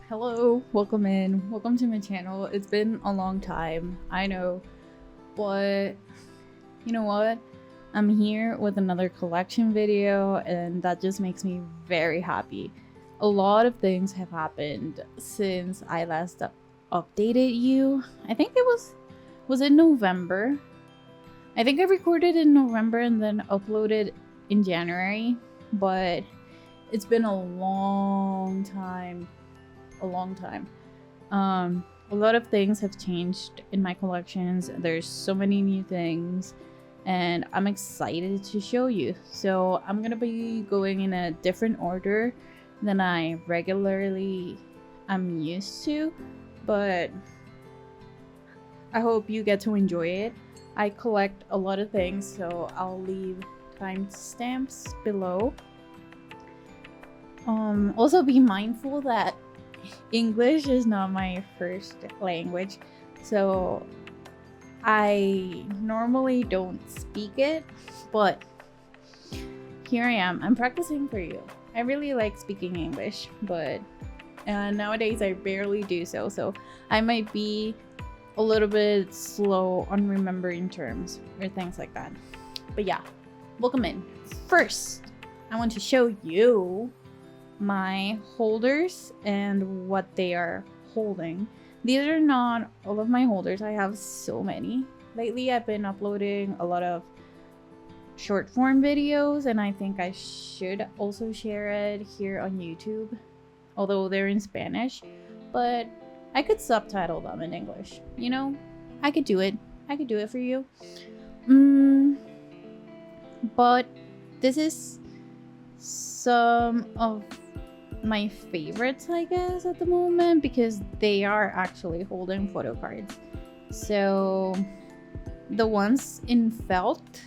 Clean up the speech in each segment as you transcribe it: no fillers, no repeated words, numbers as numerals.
Hello, welcome in. Welcome to my channel. It's been a long time, I know, but you know what? I'm here with another collection video, and that just makes me very happy. A lot of things have happened since I last updated you. I think it was in November. I think I recorded in November and then uploaded in January, but it's been a long time. A lot of things have changed in my collections. There's so many new things and I'm excited to show you. So I'm gonna be going in a different order than I regularly am used to, but I hope you get to enjoy it. I collect a lot of things, so I'll leave timestamps below. Also be mindful that English is not my first language, so I normally don't speak it, but here I am. I'm practicing for you. I really like speaking English, but nowadays I barely do so I might be a little bit slow on remembering terms or things like that. But yeah, welcome in. First, I want to show you my holders and what they are holding. These are not all of my holders. I have so many. Lately I've been uploading a lot of short form videos, and I think I should also share it here on YouTube, although they're in Spanish, but I could subtitle them in English. You know, I could do it for you. But this is some of my favorites, I guess, at the moment, because they are actually holding photo cards. So the ones in felt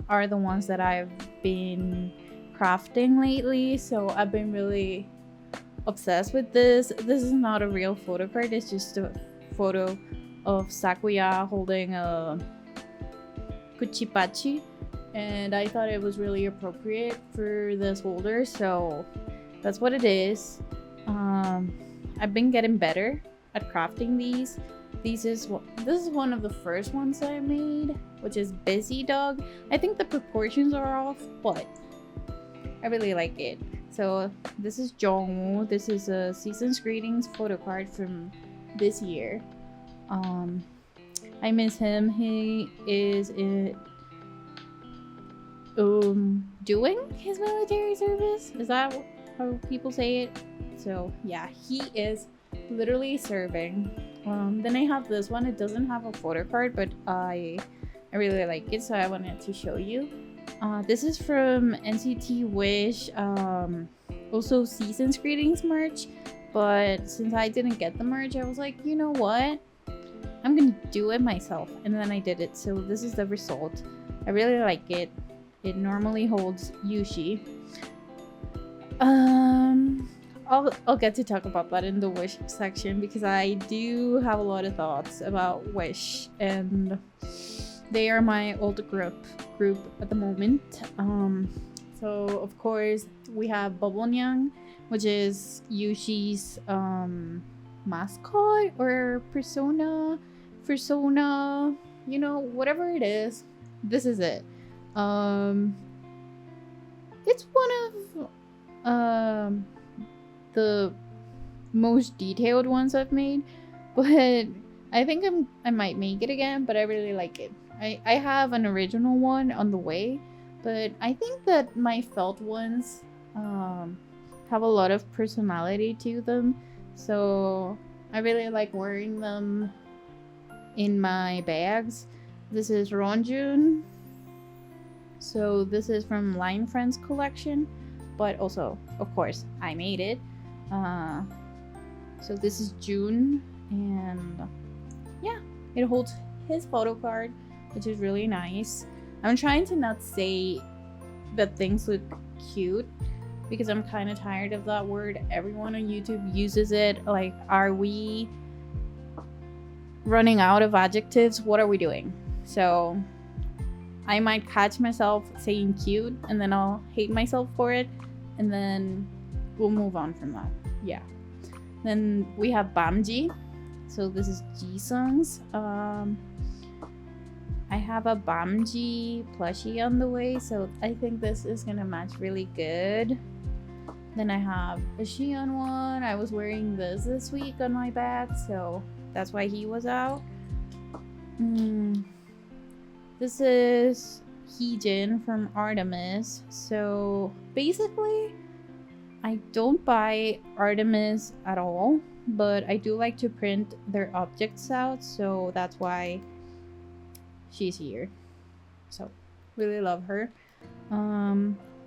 are the ones that I've been crafting lately, so I've been really obsessed with this. This is not a real photo card, it's just a photo of Sakuya holding a kuchipachi, and I thought it was really appropriate for this holder, so that's what it is. I've been getting better at crafting these. This is one of the first ones I made, which is Busy Dog. I think the proportions are off, but I really like it. So this is Jungwoo. This is a Season's Greetings photo card from this year. I miss him. He is doing his military service. Is that how people say it? So yeah, he is literally serving. Then I have this one. It doesn't have a photo card, but I really like it, so I wanted to show you. This is from NCT Wish, also Season's Greetings merch, but since I didn't get the merch, I was like, you know what, I'm gonna do it myself, and then I did it. So this is the result. I really like it. It normally holds Yushi. I'll get to talk about that in the Wish section, because I do have a lot of thoughts about Wish, and they are my old group at the moment. So of course we have Bubble, which is Yushi's mascot or persona, you know, whatever it is. This is it. It's one of the most detailed ones I've made, but I think I might make it again, but I really like it. I have an original one on the way, but I think that my felt ones have a lot of personality to them, so I really like wearing them in my bags. This is Ronjun. So this is from Line Friends collection, but also, of course, I made it. So this is June, and yeah, it holds his photo card, which is really nice. I'm trying to not say that things look cute, because I'm kind of tired of that word. Everyone on YouTube uses it. Like, are we running out of adjectives? What are we doing? So I might catch myself saying cute, and then I'll hate myself for it, and then we'll move on from that. Yeah. Then we have Bamji. So this is Jisung's. I have a Bamji plushie on the way, so I think this is gonna match really good. Then I have a Xi'an one. I was wearing this week on my back, so that's why he was out. This is Heejin from Artemis. So basically, I don't buy Artemis at all, but I do like to print their objects out, so that's why she's here. So really love her.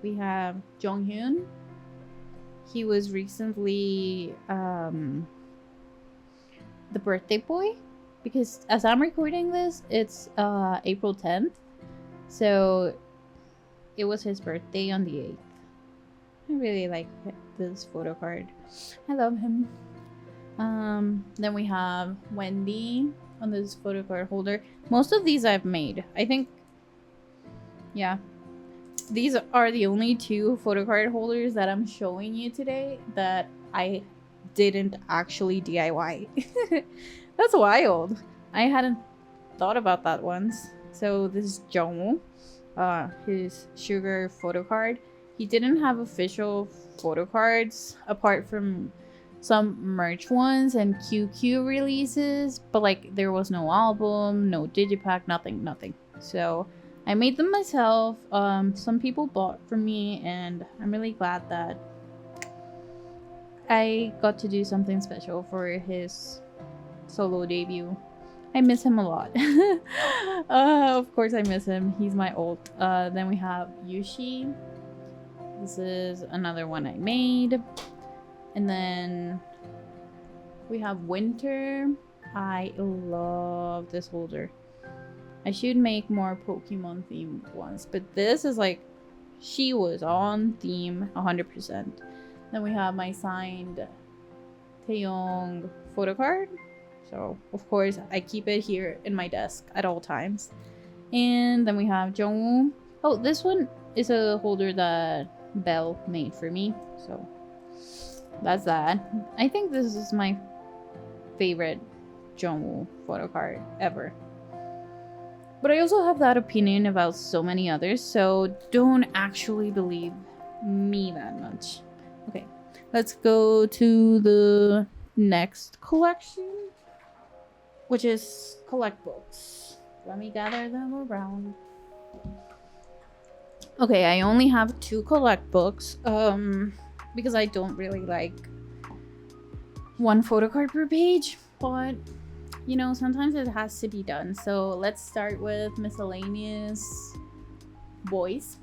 We have Jonghyun. He was recently the birthday boy, because as I'm recording this, it's April 10th, so it was his birthday on the 8th. I really like this photo card. I love him. Then we have Wendy on this photo card holder. Most of these I've made. I think, yeah, these are the only 2 photo card holders that I'm showing you today that I didn't actually DIY. That's wild. I hadn't thought about that once. So this is Jungwoo, his sugar photo card. He didn't have official photo cards apart from some merch ones and QQ releases, but like there was no album, no digipack, nothing. So I made them myself. Some people bought from me, and I'm really glad that I got to do something special for his solo debut. I miss him a lot. Of course I miss him. He's my ult. Then we have Yushi. This is another one I made. And then we have Winter. I love this holder. I should make more Pokemon themed ones, but this is like, she was on theme 100%. Then we have my signed Taeyong photo card. So of course I keep it here in my desk at all times. And then we have Jungwoo. Oh, this one is a holder that Belle made for me. So that's that. I think this is my favorite Jungwoo photo card ever. But I also have that opinion about so many others, so don't actually believe me that much. Okay, let's go to the next collection, which is collect books. Let me gather them around. Okay, I only have 2 collect books, because I don't really like 1 photo card per page, but you know, sometimes it has to be done. So let's start with miscellaneous boys.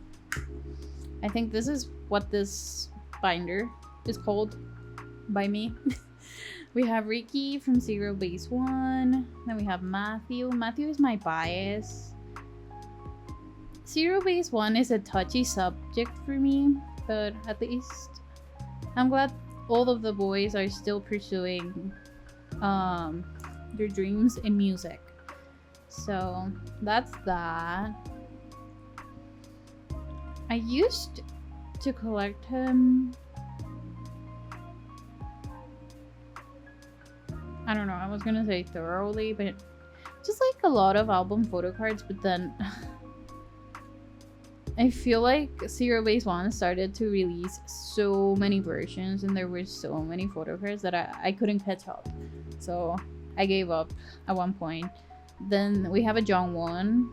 I think this is what this binder is called by me. We have Ricky from Zero Base 1. Then we have Matthew. Matthew is my bias. Zero Base 1 is a touchy subject for me, but at least I'm glad all of the boys are still pursuing their dreams in music. So that's that. I used to collect him. I don't know, I was gonna say thoroughly, but just like a lot of album photo cards, but then I feel like Zero Base 1 started to release so many versions and there were so many photo cards that I couldn't catch up. So I gave up at one point. Then we have a Jungwoo.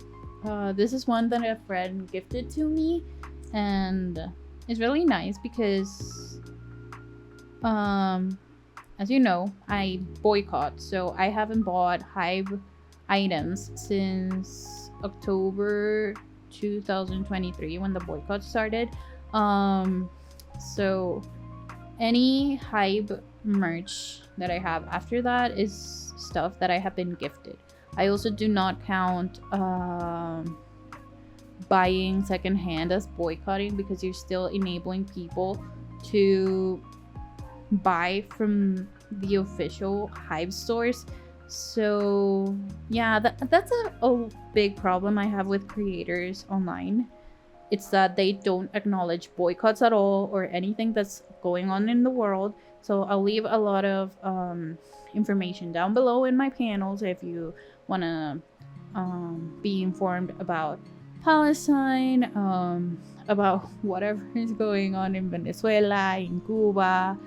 This is one that a friend gifted to me, and it's really nice because as you know, I boycott, so I haven't bought Hybe items since October 2023 when the boycott started. So any Hybe merch that I have after that is stuff that I have been gifted. I also do not count buying secondhand as boycotting, because you're still enabling people to buy from the official Hybe stores. So yeah, that's a big problem I have with creators online. It's that they don't acknowledge boycotts at all or anything that's going on in the world. So I'll leave a lot of information down below in my panels if you want to be informed about Palestine, about whatever is going on in Venezuela, in Cuba,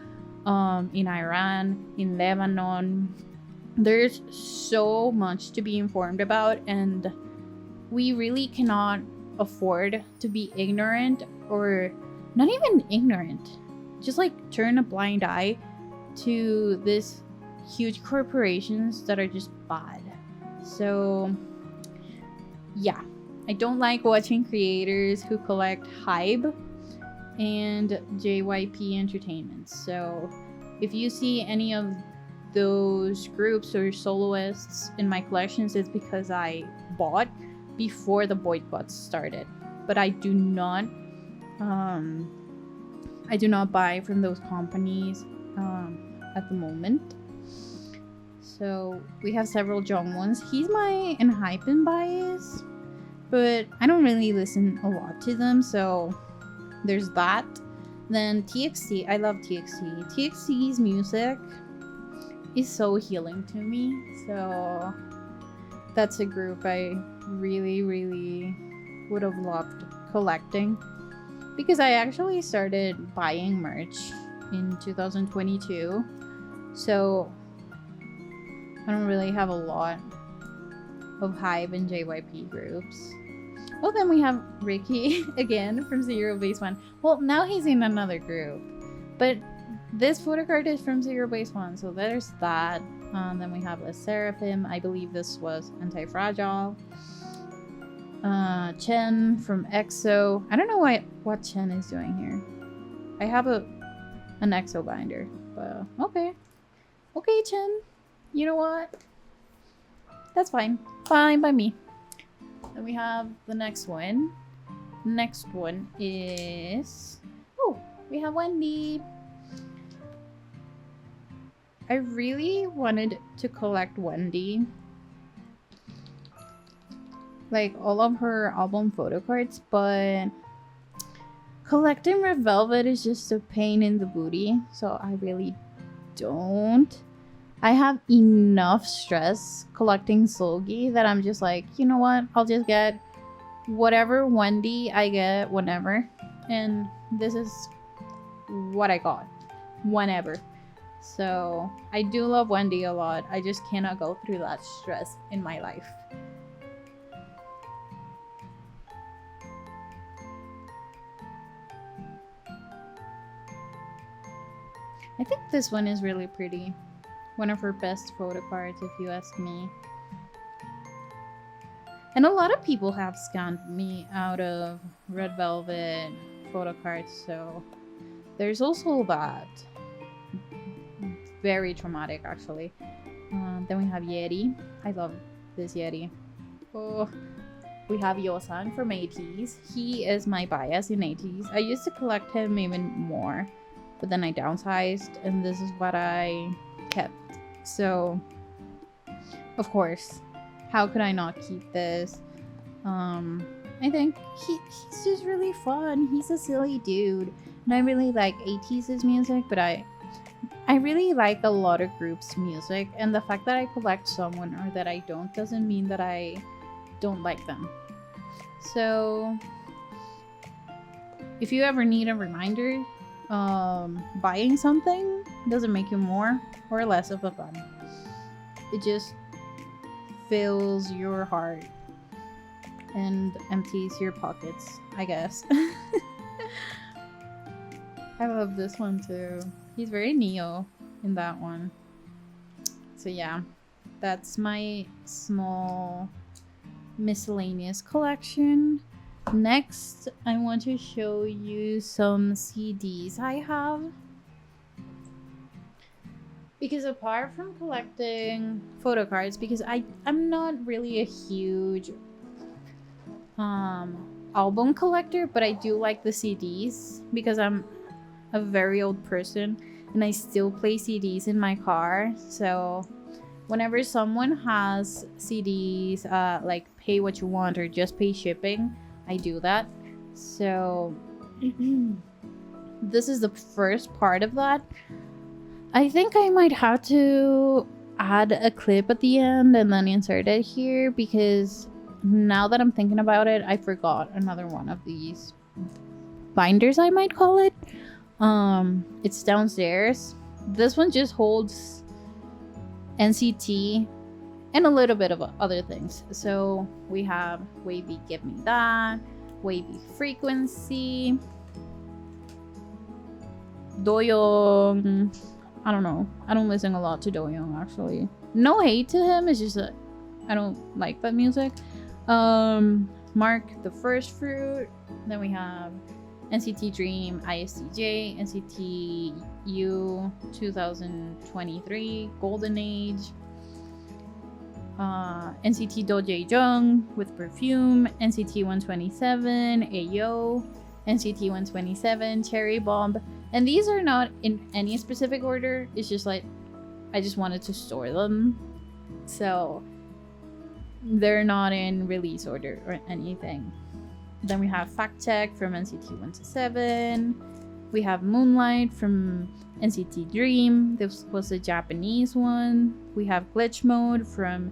in Iran, in Lebanon. There's so much to be informed about, and we really cannot afford to be ignorant, or not even ignorant, just like turn a blind eye to these huge corporations that are just bad. So yeah, I don't like watching creators who collect hype and JYP Entertainment. So if you see any of those groups or soloists in my collections, it's because I bought before the boycott started. But I do not buy from those companies at the moment. So we have several Jungwoos. He's my Enhypen bias, but I don't really listen a lot to them, so there's that. Then TXT, I love TXT. TXT's music is so healing to me, so that's a group I really, really would have loved collecting, because I actually started buying merch in 2022, so I don't really have a lot of Hybe and JYP groups. Well, then we have Ricky again from Zero Base One. Well, now he's in another group, but this photocard is from Zero Base One, so there's that. Then we have Les Seraphim. I believe this was Anti-Fragile. Chen from EXO. I don't know what Chen is doing here. I have an EXO binder, but okay. Okay, Chen. You know what? That's fine. Fine by me. Then we have the next one. Next one is... Oh, we have Wendy. I really wanted to collect Wendy. Like all of her album photo cards, but collecting Red Velvet is just a pain in the booty. So I really don't. I have enough stress collecting seulgi that I'm just like, you know what? I'll just get whatever Wendy I get whenever. And this is what I got whenever. So I do love Wendy a lot. I just cannot go through that stress in my life. I think this one is really pretty. One of her best photo cards, if you ask me. And a lot of people have scanned me out of Red Velvet photo cards, so there's also that. Very traumatic, actually. Then we have Yeti. I love this Yeti. Oh, we have Yosan from ATEEZ. He is my bias in ATEEZ. I used to collect him even more, but then I downsized, and this is what I kept. So, of course, how could I not keep this? I think he's just really fun. He's a silly dude, and I really like ATEEZ's music, but I really like a lot of groups' music, and the fact that I collect someone or that I don't doesn't mean that I don't like them. So, if you ever need a reminder, buying something doesn't make you more or less of a fan. It just fills your heart and empties your pockets, I guess. I love this one too. He's very Neo in that one. So yeah, that's my small miscellaneous collection. Next, I want to show you some CDs I have. Because apart from collecting photo cards, because I'm not really a huge album collector, but I do like the CDs because I'm a very old person and I still play CDs in my car. So whenever someone has CDs, like pay what you want or just pay shipping, I do that. So this is the first part of that. I think I might have to add a clip at the end and then insert it here, because now that I'm thinking about it, I forgot another one of these binders, I might call it. It's downstairs. This one just holds NCT and a little bit of other things. So we have Wavy Give Me That, Wavy Frequency, Taeyong. I don't know. I don't listen a lot to Taeyong, actually. No hate to him. It's just that I don't like that music. Mark the First Fruit. Then we have NCT Dream, ISTJ, NCT U 2023, Golden Age, NCT Dojae Jung with Perfume, NCT 127, Ayo, NCT 127, Cherry Bomb. And these are not in any specific order. It's just like I just wanted to store them, so they're not in release order or anything. Then we have Fact Check from NCT 127. We have Moonlight from NCT Dream. This was a Japanese one. We have Glitch Mode from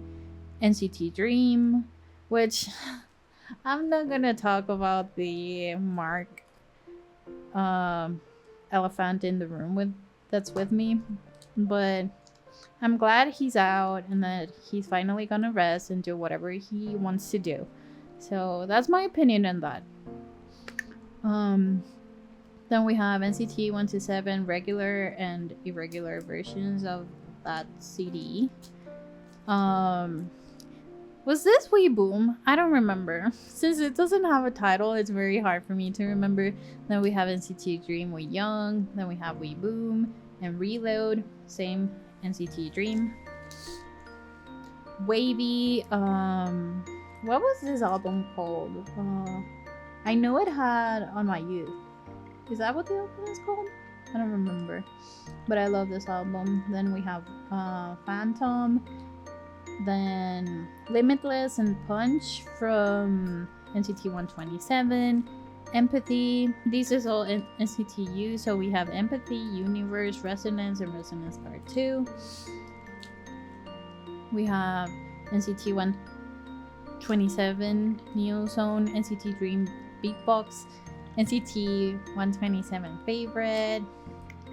NCT Dream, which I'm not gonna talk about the Mark elephant in the room that's with me, but I'm glad he's out and that he's finally gonna rest and do whatever he wants to do. So that's my opinion on that. Then we have NCT 127 regular and irregular versions of that CD. Was this We Boom? I don't remember. Since it doesn't have a title, it's very hard for me to remember. Then we have NCT Dream We Young. Then we have We Boom and Reload. Same NCT Dream. Wavy. What was this album called? I know it had On My Youth. Is that what the album is called? I don't remember. But I love this album. Then we have Phantom. Then Limitless and Punch from NCT 127. Empathy. These is all NCT U. So we have Empathy, Universe, Resonance, and Resonance Part 2. We have NCT 127 Neo Zone, NCT Dream Beatbox, NCT 127 Favorite.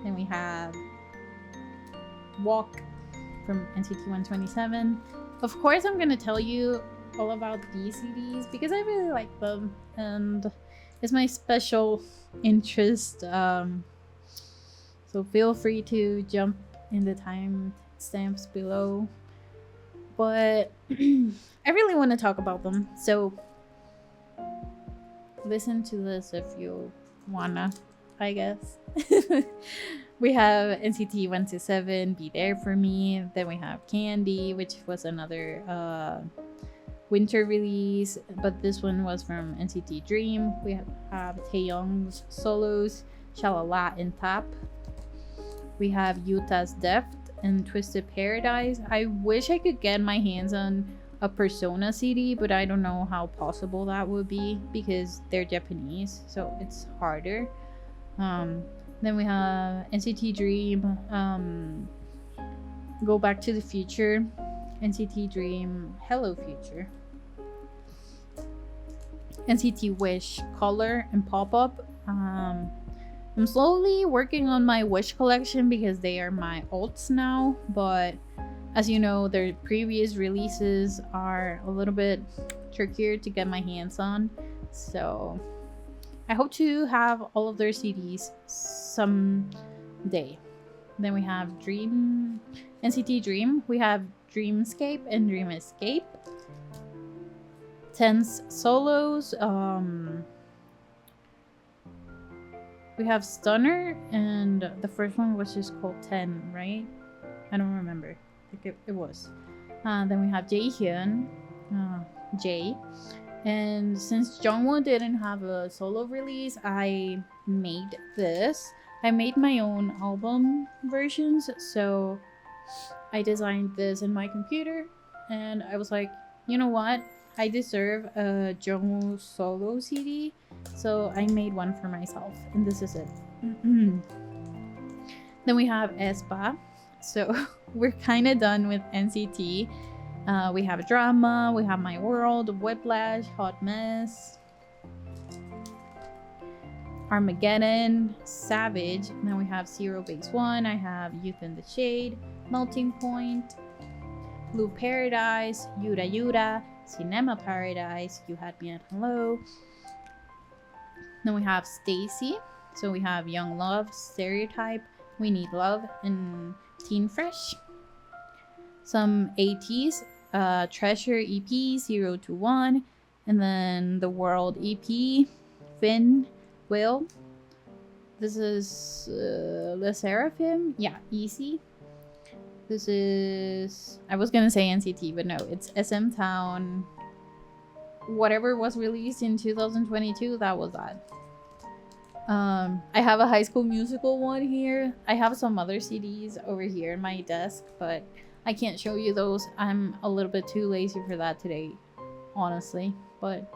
Then we have Walk from NCT 127. Of course, I'm gonna tell you all about these CDs because I really like them and it's my special interest. So feel free to jump in the time stamps below. But I really want to talk about them, so listen to this if you wanna, I guess. We have NCT 127 Be There For Me. Then we have Candy, which was another winter release, but this one was from NCT Dream. We have Taeyong's Solos, Shalala and Tap. We have Yuta's Deft and Twisted Paradise. I wish I could get my hands on a Persona CD, but I don't know how possible that would be because they're Japanese, so it's harder. Then we have NCT Dream, Go Back to the Future, NCT Dream, Hello Future, NCT Wish, Color, and Pop-Up. I'm slowly working on my Wish collection because they are my alts now, but as you know, their previous releases are a little bit trickier to get my hands on, so I hope to have all of their CDs someday. Then we have NCT Dream. We have Dreamscape and Dream Escape. Tense Solos. We have Stunner, and the first one was just called 10, right? I don't remember. I think it was. Then we have Jaehyun, Jay. And since Jungwoo didn't have a solo release, I made this. I made my own album versions, so I designed this in my computer, and I was like, you know what? I deserve a Jungwoo solo CD, so I made one for myself, and this is it. Then we have aespa. So we're kind of done with NCT. We have drama, we have My World, Whiplash, Hot Mess, Armageddon, Savage. And then we have Zero Base One. I have Youth in the Shade, Melting Point, Blue Paradise, Yura Yura, Cinema Paradise, You Had Me at Hello. Then we have Stacy. So we have Young Love, Stereotype, We Need Love, and Teen Fresh. Some 80s, Treasure EP 021, and then The World EP, Finn, Will. This is Le Seraphim, yeah, Easy. This is, I was gonna say NCT, but no, it's SM Town. Whatever was released in 2022, that was that. I have a High School Musical one here. I have some other CDs over here in my desk, but I can't show you those. I'm a little bit too lazy for that today, honestly. But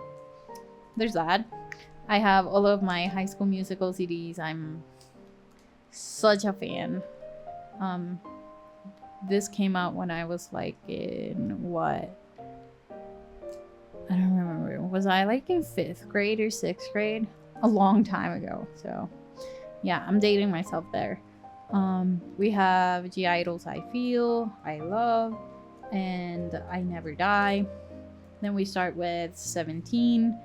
there's that. I have all of my High School Musical CDs. I'm such a fan. This came out when I was like in what? I don't remember. Was I like in 5th grade or 6th grade? A long time ago. So yeah, I'm dating myself there. We have G-Idol's I Feel, I Love, and I Never Die. Then we start with 17,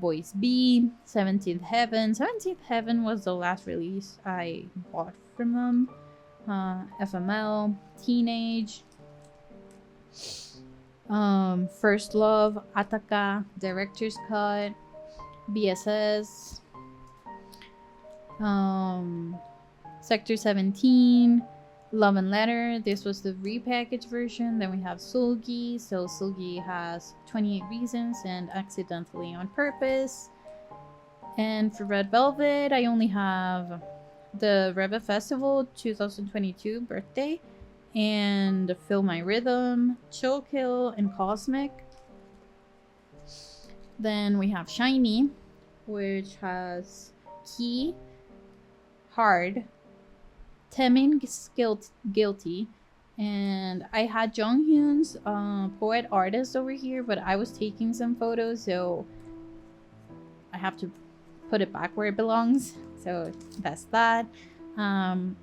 Boys B, 17th Heaven. 17th Heaven was the last release I bought from them. FML, Teenage, First Love, Ataka, Director's Cut, BSS, Sector 17, Love and Letter. This was the repackaged version. Then we have Seulgi. So Seulgi has 28 Reasons and Accidentally on Purpose. And for Red Velvet, I only have the Reva Festival 2022 birthday and Feel My Rhythm, Chill Kill, and Cosmic. Then we have Shinee, which has Key, Hard, Taeyong's Guilty, and I had Jungwoo's Poet Artist over here, but I was taking some photos, so I have to put it back where it belongs. So that's that. And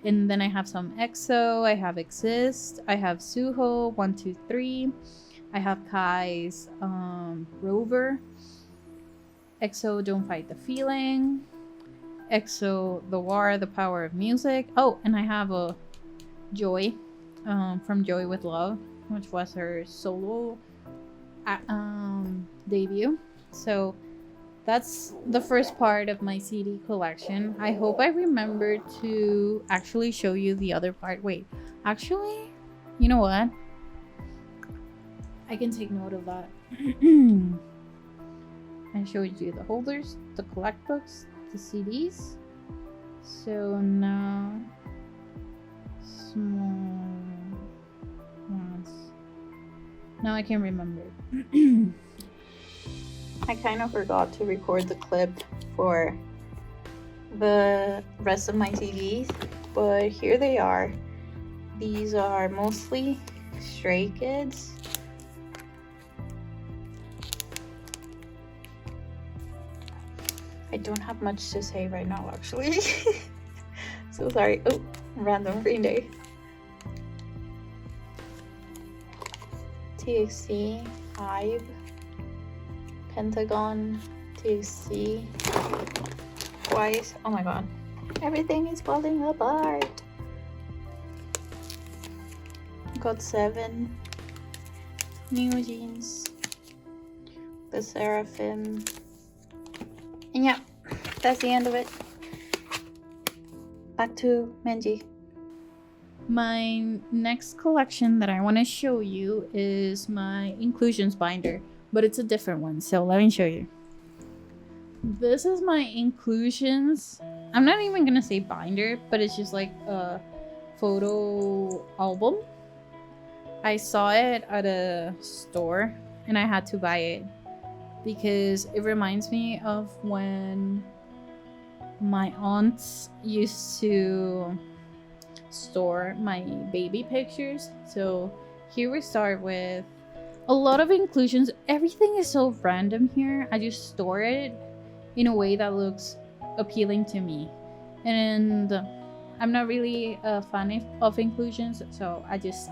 then I have some EXO, I have Exist, I have Suho 123, I have Kai's Rover, EXO Don't Fight the Feeling, EXO The War, The Power of Music. Oh, and I have a Joy from Joy with Love, which was her solo debut. So that's the first part of my CD collection. I hope I remember to actually show you the other part. Wait, actually, you know what? I can take note of that. I showed you the holders, the collect books, the CDs. So now, small ones. Now I can remember. I kind of forgot to record the clip for the rest of my CDs, but here they are. These are mostly Stray Kids. I don't have much to say right now, actually. So sorry. Oh, random Green Day. TXT, Hive, Pentagon, TXT, Twice. Oh my god. Everything is falling apart. Got 7, newjeans, the Seraphim. And yeah, that's the end of it. Back to Menji. My next collection that I want to show you is my inclusions binder, but it's a different one, so let me show you. This is my inclusions. I'm not even gonna say binder, but it's just like a photo album. I saw it at a store and I had to buy it because it reminds me of when my aunts used to store my baby pictures. So here we start with a lot of inclusions. Everything is so random here. I just store it in a way that looks appealing to me. And I'm not really a fan of inclusions, so I just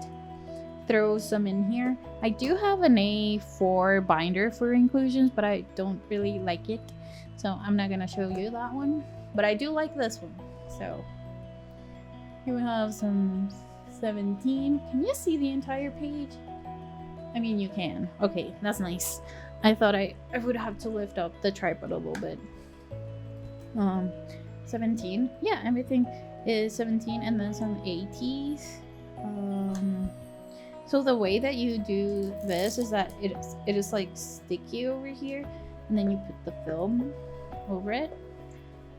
throw some in here. I do have an A4 binder for inclusions, but I don't really like it, so I'm not gonna show you that one. But I do like this one. So here we have some 17. Can you see the entire page? I mean, you can. Okay, that's nice. I thought I would have to lift up the tripod a little bit. 17. Yeah, everything is 17, and then some 80s. So the way that you do this is that it is like sticky over here, and then you put the film over it,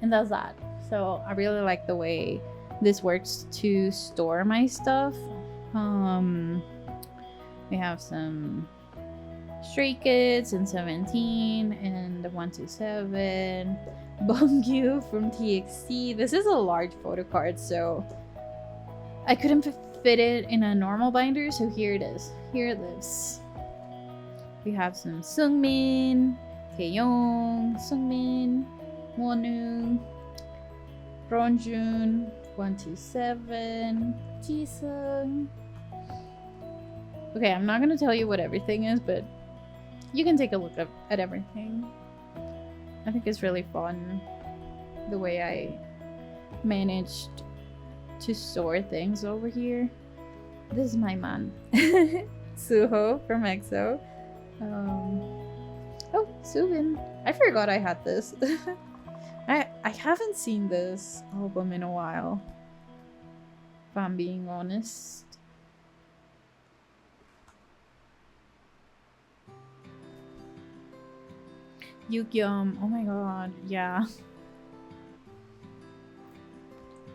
and that's that. So I really like the way this works to store my stuff. We have some Stray Kids and 17 and 127. Bongyu from TXT. This is a large photo card, so I couldn't fit it in a normal binder, so here it is. Here it lives. We have some Seungmin, Taeyong, Seungmin, Wonwoong, Ronjun, 127, Jisung. Okay, I'm not gonna tell you what everything is, but you can take a look at everything. I think it's really fun the way I managed to store things over here. This is my man, Suho from EXO. Oh, Subin. I forgot I had this. I haven't seen this album in a while, if I'm being honest. Yukyum. Oh my god, yeah.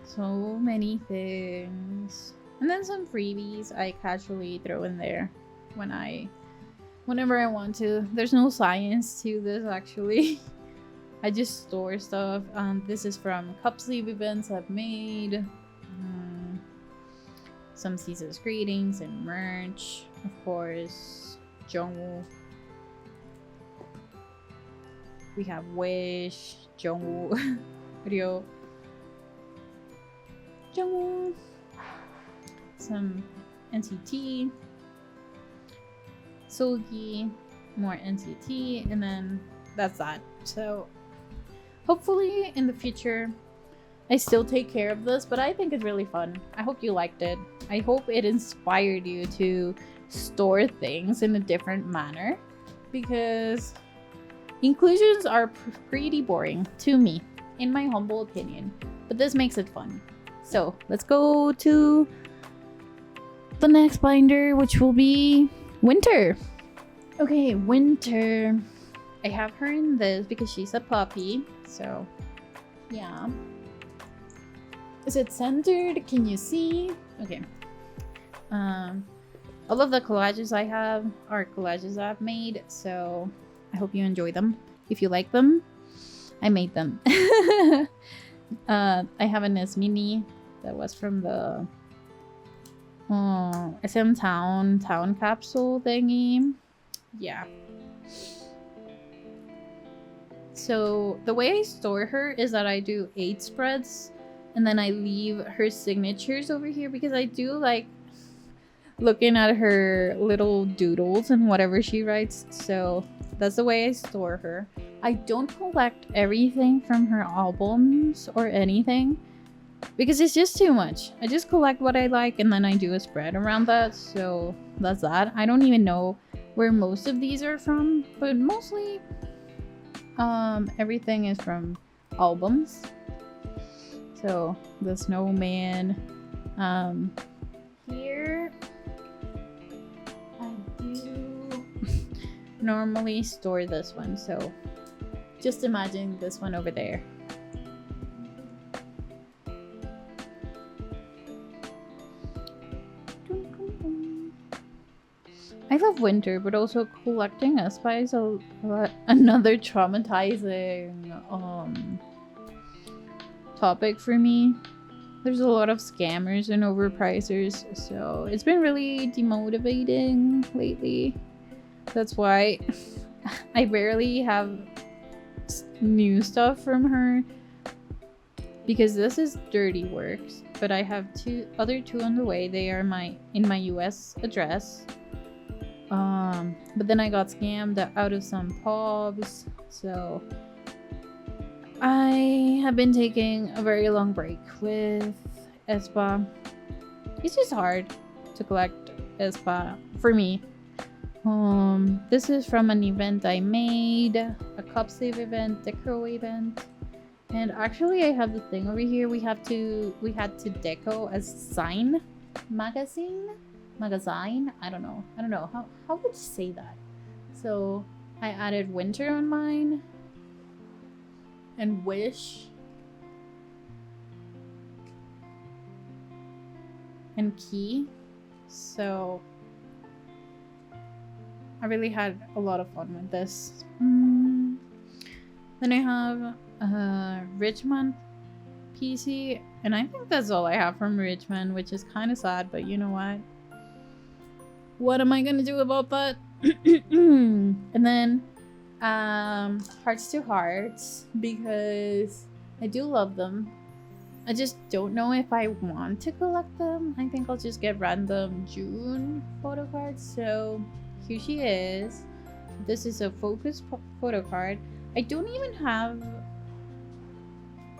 So many things. And then some freebies I casually throw in there whenever I want to. There's no science to this, actually. I just store stuff. This is from cup sleeve events I've made. Some season's greetings and merch. Of course, Jungwoo. We have Wish, Jungwoo, Ryo, Jungwoo, some NCT, seulgi, more NCT, and then that's that. So hopefully in the future I still take care of this, but I think it's really fun. I hope you liked it. I hope it inspired you to store things in a different manner, because inclusions are pretty boring to me, in my humble opinion, but this makes it fun. So let's go to the next binder, which will be Winter. Okay, Winter. I have her in this because she's a puppy, so yeah. Is it centered? Can you see? Okay. All of the collages I have are collages I've made, so I hope you enjoy them. If you like them, I made them. I have an mini that was from the SM Town capsule thingy. Yeah. So the way I store her is that I do 8 spreads, and then I leave her signatures over here because I do like looking at her little doodles and whatever she writes. So that's the way I store her. I don't collect everything from her albums or anything because it's just too much. I just collect what I like and then I do a spread around that. So that's that. I don't even know where most of these are from, but mostly everything is from albums. So the snowman. Here I do normally store this one, so just imagine this one over there. I love winter, but also collecting aespa is another traumatizing topic for me. There's a lot of scammers and overpricers, so it's been really demotivating lately. That's why I rarely have new stuff from her, because this is dirty works, but I have other two on the way. They are in my US address. But then I got scammed out of some pubs, so I have been taking a very long break with aespa. It's just hard to collect aespa for me. This is from an event I made, a cup sleeve event, deco event, and actually I have the thing over here. We had to deco a sign magazine. I don't know how would you say that. So I added winter on mine and wish and key, so I really had a lot of fun with this. Then I have Richmond PC, and I think that's all I have from Richmond, which is kind of sad, but you know what am I gonna do about that? And then Hearts to Hearts, because I do love them. I just don't know if I want to collect them. I think I'll just get random June photo cards. So here she is. This is a focus photo card. I don't even have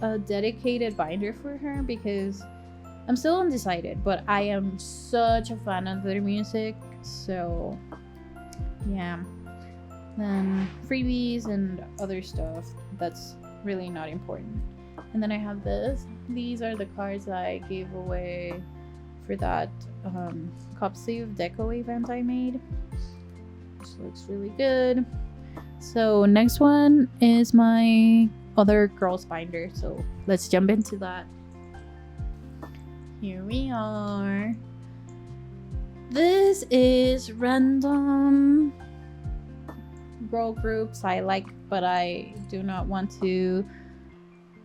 a dedicated binder for her because I'm still undecided, but I am such a fan of their music, so yeah. Then freebies and other stuff that's really not important. And then I have this. These are the cards I gave away for that cup sleeve deco event I made. This looks really good. So next one is my other girls binder, so let's jump into that. Here we are. This is random girl groups I like, but I do not want to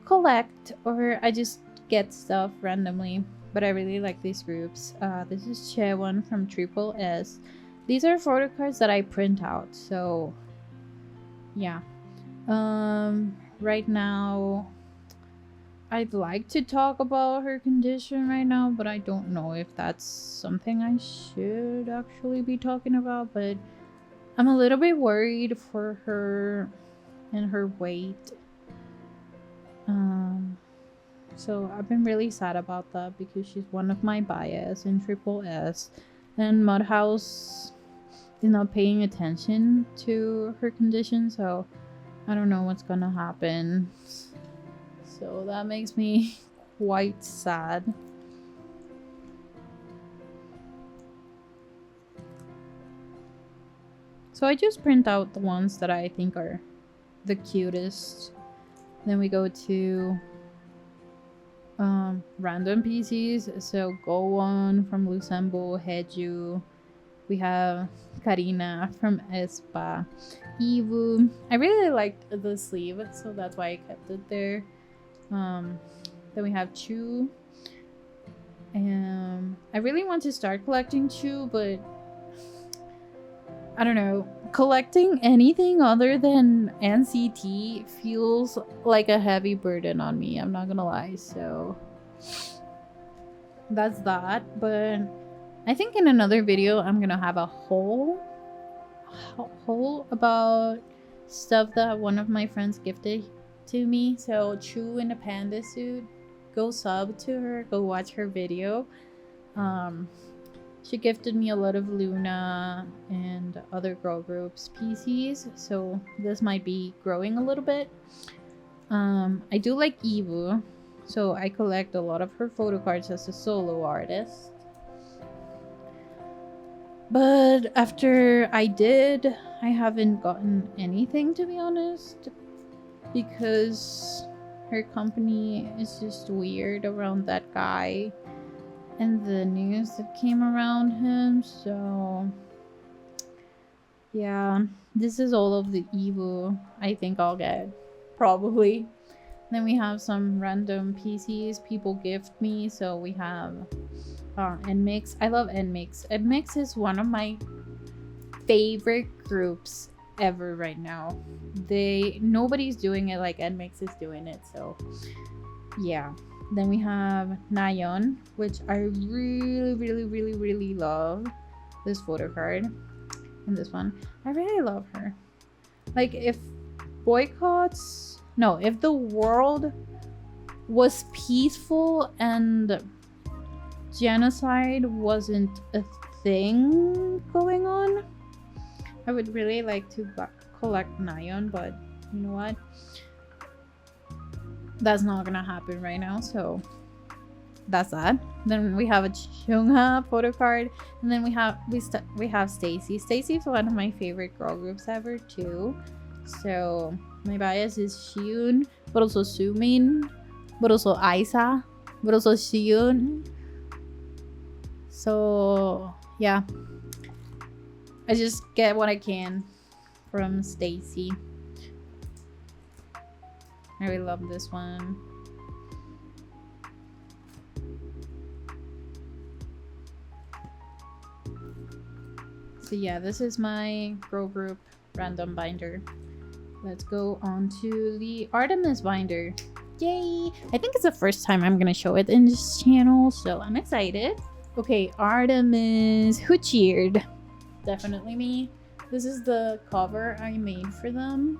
collect, or I just get stuff randomly, but I really like these groups. This is Chaewon from Triple S. These are photo cards that I print out, so yeah. Right now I'd like to talk about her condition right now, but I don't know if that's something I should actually be talking about, but I'm a little bit worried for her and her weight. So I've been really sad about that because she's one of my bias in Triple S, and Mudhouse is not paying attention to her condition, so I don't know what's gonna happen. So that makes me quite sad. So I just print out the ones that I think are the cutest. Then we go to random PCs. So Gowon from Lusambo, Heju. We have Karina from aespa, Ivu. I really liked the sleeve, so that's why I kept it there. Then we have Chu. I really want to start collecting Chu, but I don't know. Collecting anything other than NCT feels like a heavy burden on me. I'm not gonna lie. So that's that. But I think in another video I'm gonna have a whole about stuff that one of my friends gifted to me. So Chu in a panda suit, go sub to her, go watch her video. She gifted me a lot of Luna and other girl groups PCs, so this might be growing a little bit. I do like Ivu, so I collect a lot of her photo cards as a solo artist. But after I haven't gotten anything, to be honest, because her company is just weird around that guy and the news that came around him. So yeah, this is all of the Evo I think I'll get, probably. Then we have some random PCs people gift me. So we have nmix. I love nmix. Nmix is one of my favorite groups ever right now. Nobody's doing it like nmix is doing it, so yeah. Then we have Nayeon, which I really love. This photo card and this one, I really love her. Like, if the world was peaceful and genocide wasn't a thing going on, I would really like to collect Nayeon, but you know what? That's not gonna happen right now, so that's that. Then we have a Jungwoo photo card, and then we have Stacy. Stacy's one of my favorite girl groups ever too. So my bias is Xiun, but also Sumin, but also Aespa, but also Xiun. So yeah, I just get what I can from Stacy. I really love this one. So yeah, this is my girl group random binder. Let's go on to the Artemis binder. Yay! I think it's the first time I'm gonna show it in this channel, so I'm excited. Okay, Artemis. Who cheered? Definitely me. This is the cover I made for them.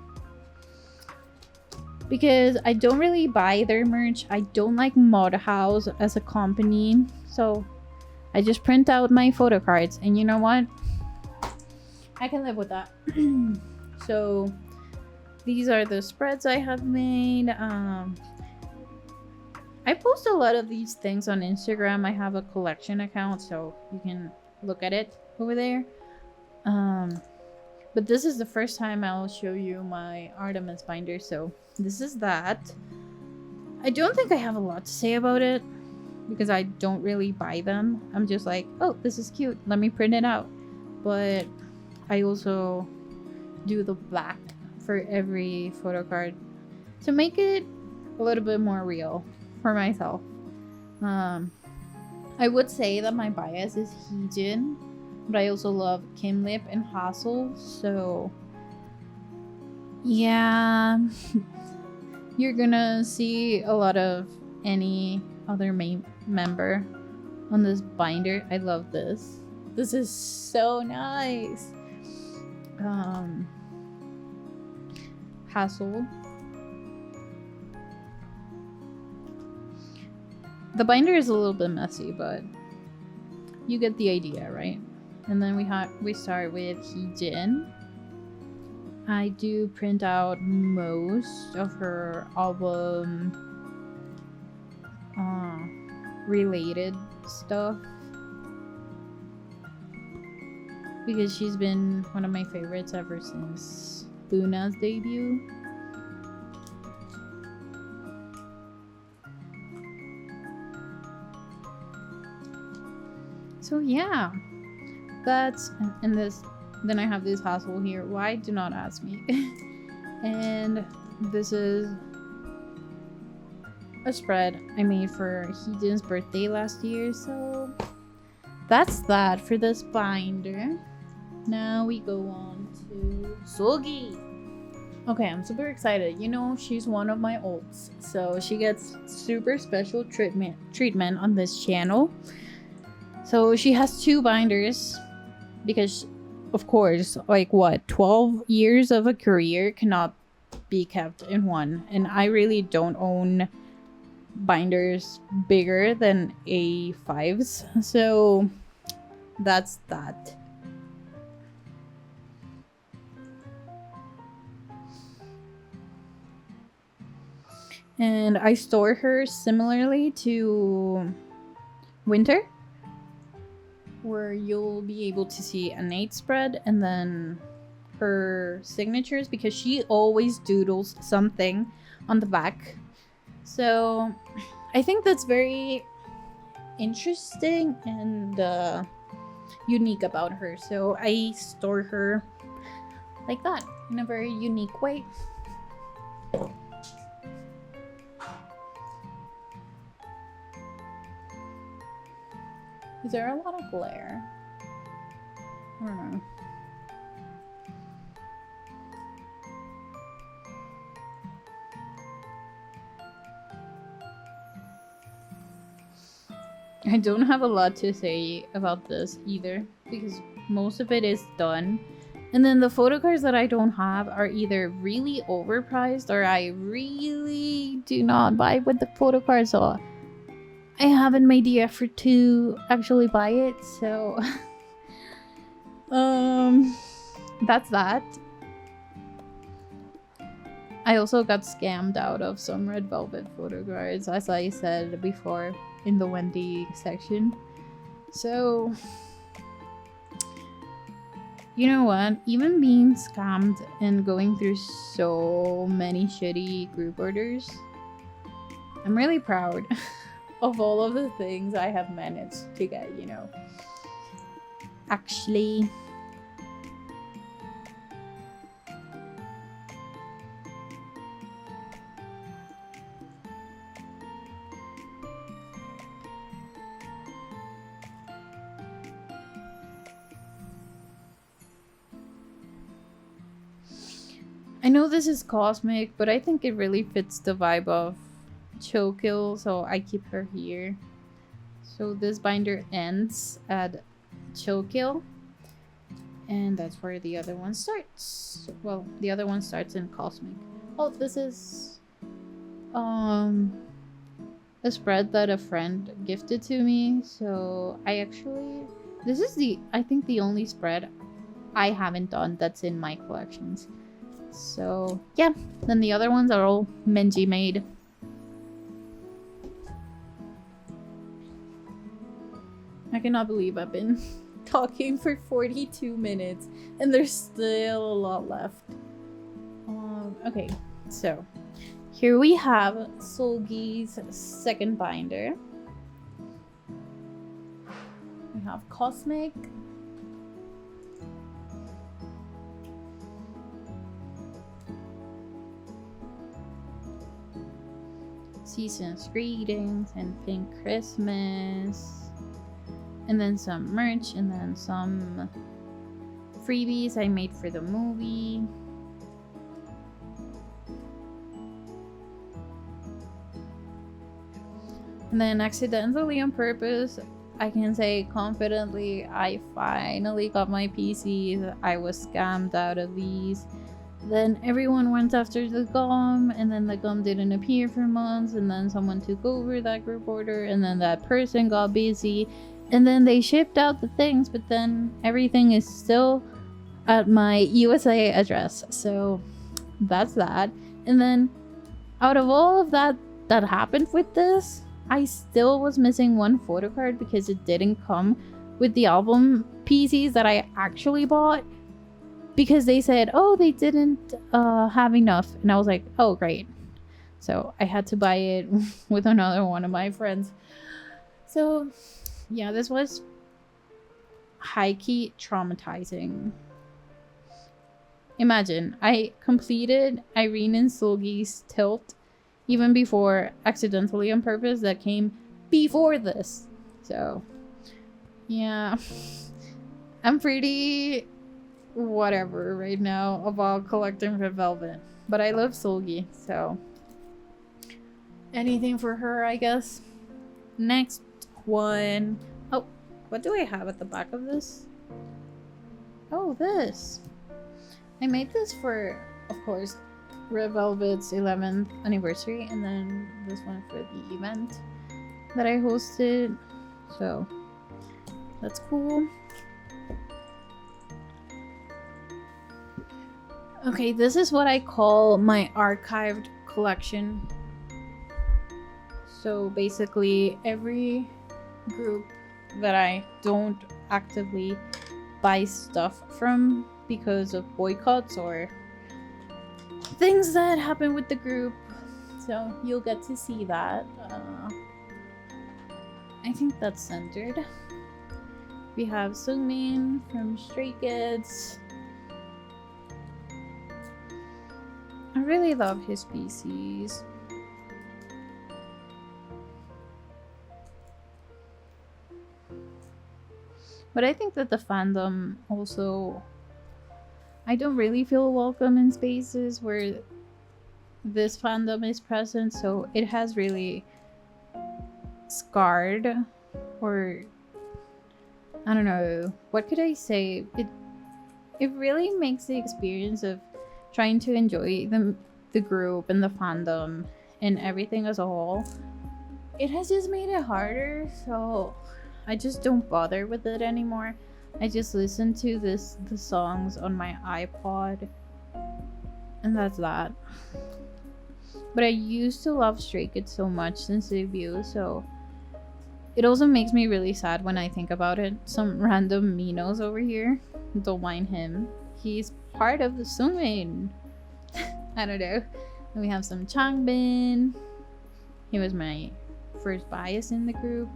Because I don't really buy their merch. I don't like Mod House as a company. So I just print out my photo cards. And you know what? I can live with that. So these are the spreads I have made. I post a lot of these things on Instagram. I have a collection account, so you can look at it over there. But this is the first time I'll show you my Artemis binder, so this is that. I don't think I have a lot to say about it because I don't really buy them. I'm just like, oh, this is cute, let me print it out. But I also do the black for every photo card to make it a little bit more real for myself. I would say that my bias is Heejin, but I also love Kim Lip and Hassel, so yeah. You're gonna see a lot of any other main member on this binder. I love this. This is so nice. Hassel. The binder is a little bit messy, but you get the idea, right? And then we start with Heejin. I do print out most of her album related stuff because she's been one of my favorites ever since Luna's debut. So yeah, that's and this. Then I have this Hassel here. Why? Do not ask me. And this is a spread I made for Heejin's birthday last year. So that's that for this binder. Now we go on to seulgi. Okay, I'm super excited. You know, she's one of my olds, so she gets super special treatment on this channel. So she has two binders because, of course, like what, 12 years of a career cannot be kept in one. And I really don't own binders bigger than A5s. So that's that. And I store her similarly to Winter, where you'll be able to see a Nate spread and then her signatures, because she always doodles something on the back. So I think that's very interesting and unique about her. So I store her like that in a very unique way. Is there a lot of glare? I don't know. I don't have a lot to say about this either because most of it is done. And then the photo cards that I don't have are either really overpriced or I really do not vibe with the photo cards, so I haven't made the effort to actually buy it. So that's that. I also got scammed out of some red velvet photo cards, as I said before in the Wendy section. So you know what? Even being scammed and going through so many shitty group orders, I'm really proud of all of the things I have managed to get, you know. Actually, I know this is cosmic, but I think it really fits the vibe of Chokill, so I keep her here. So this binder ends at Chokill, and that's where the other one starts. Well, the other one starts in cosmic. Oh, this is a spread that a friend gifted to me, so I actually, this is I think the only spread I haven't done that's in my collections. So yeah, then the other ones are all Menji made. I cannot believe I've been talking for 42 minutes and there's still a lot left. Okay, so here we have Seulgi's second binder. We have Cosmic. Season's Greetings and Pink Christmas. And then some merch and then some freebies I made for the movie. And then accidentally on purpose, I can say confidently, I finally got my PCs. I was scammed out of these. Then everyone went after the gum, and then the gum didn't appear for months, and then someone took over that group order, and then that person got busy, and then they shipped out the things, but then everything is still at my USA address. So that's that. And then out of all of that happened with this, I still was missing one photo card because it didn't come with the album PCs that I actually bought, because they said, oh, they didn't have enough. And I was like, oh, great. So I had to buy it with another one of my friends. So yeah, this was high-key traumatizing. Imagine, I completed Irene and Seulgi's Tilt even before Accidentally on Purpose that came before this. So yeah, I'm pretty whatever right now about collecting Red Velvet, but I love Seulgi, so anything for her, I guess. Next one. Oh, what do I have at the back of this? Oh, this. I made this for, of course, Red Velvet's 11th anniversary, and then this one for the event that I hosted, so that's cool. Okay, this is what I call my archived collection. So basically, every group that I don't actively buy stuff from because of boycotts or things that happen with the group. So you'll get to see that. I think that's centered. We have Sungmin from Stray Kids. I really love his PCs. But I think that the fandom also, I don't really feel welcome in spaces where this fandom is present, so it has really scarred, or I don't know, what could I say? It really makes the experience of trying to enjoy the group and the fandom and everything as a whole. It has just made it harder, so I just don't bother with it anymore. I just listen to the songs on my iPod, and that's that. But I used to love Stray Kids so much since debut, so it also makes me really sad when I think about it. Some random Minos over here, don't mind him. He's part of the Sungmin. I don't know. Then we have some Changbin. He was my first bias in the group.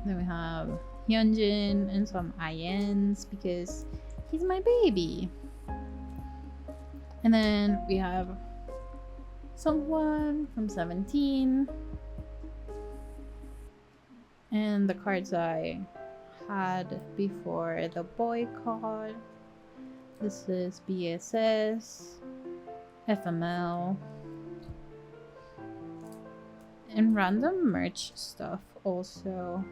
Then we have Hyunjin and some INs because he's my baby. And then we have someone from 17. And the cards I had before the boycott. This is BSS, FML, and random merch stuff also.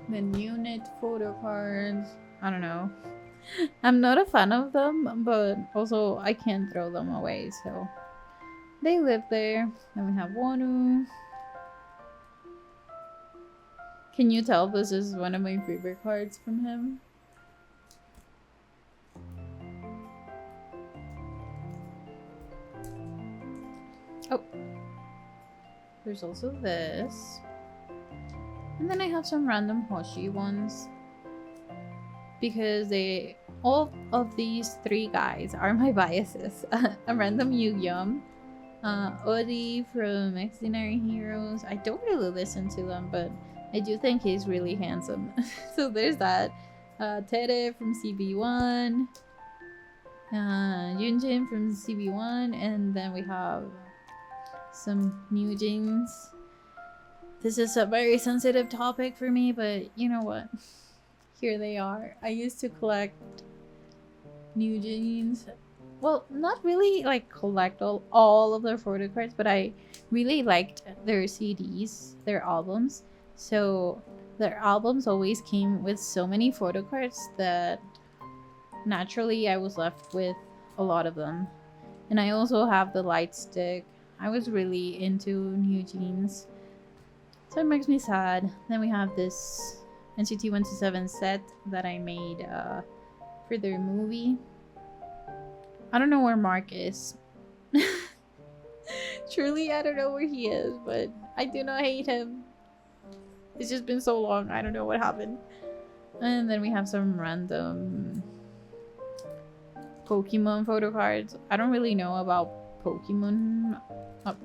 The new knit photo cards. I don't know. I'm not a fan of them, but also I can't throw them away, so they live there. Then we have Wonu. Can you tell this is one of my favorite cards from him? Oh. There's also this. And then I have some random Hoshi ones. Because all of these three guys are my biases. A random Yu-Yum. Odi from Extraordinary Heroes. I don't really listen to them, but I do think he's really handsome. So there's that. Tere from CB1. Yunjin from CB1. And then we have some newjeans. This is a very sensitive topic for me, but you know what? Here they are. I used to collect newjeans. Well, not really like collect all of their photo cards, but I really liked their CDs, their albums. So their albums always came with so many photo cards that naturally I was left with a lot of them. And I also have the light stick. I was really into newjeans. So it makes me sad. Then we have this NCT 127 set that I made for their movie. I don't know where Mark is. Truly, I don't know where he is, but I do not hate him. It's just been so long. I don't know what happened. And then we have some random Pokemon photo cards. I don't really know about Pokemon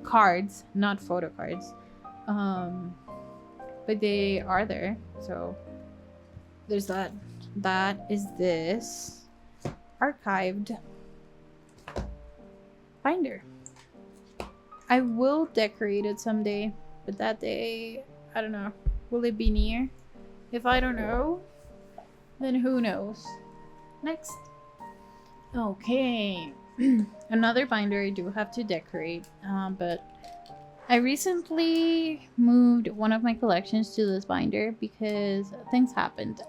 cards, not photo cards. But they are there. So there's that. That is this archived binder. I will decorate it someday, but that day, I don't know. Will it be near? If I don't know, then who knows? Next. Okay. Another binder I do have to decorate, but I recently moved one of my collections to this binder because things happened.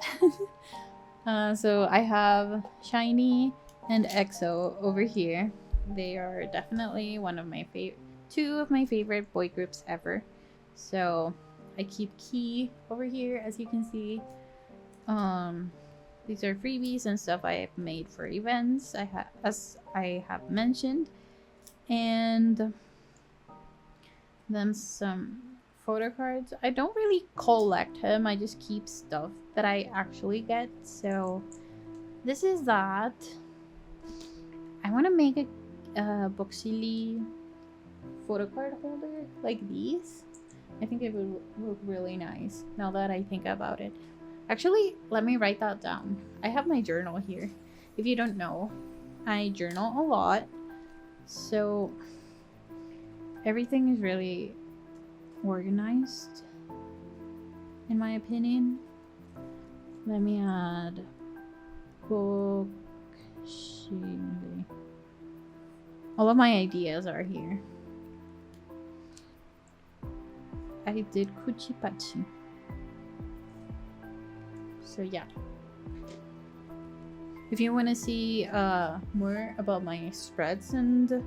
So I have Shinee and EXO over here. They are definitely two of my favorite boy groups ever. So I keep Key over here, as you can see. These are freebies and stuff I have made for events, as I have mentioned. And then some photo cards. I don't really collect him, I just keep stuff that I actually get. So this is that. I want to make a Boxili photo card holder like these. I think it would look really nice now that I think about it. Actually, let me write that down. I have my journal here. If you don't know, I journal a lot. So everything is really organized, in my opinion. Let me add book shinee. All of my ideas are here. I did kuchipachi. So yeah. If you want to see more about my spreads and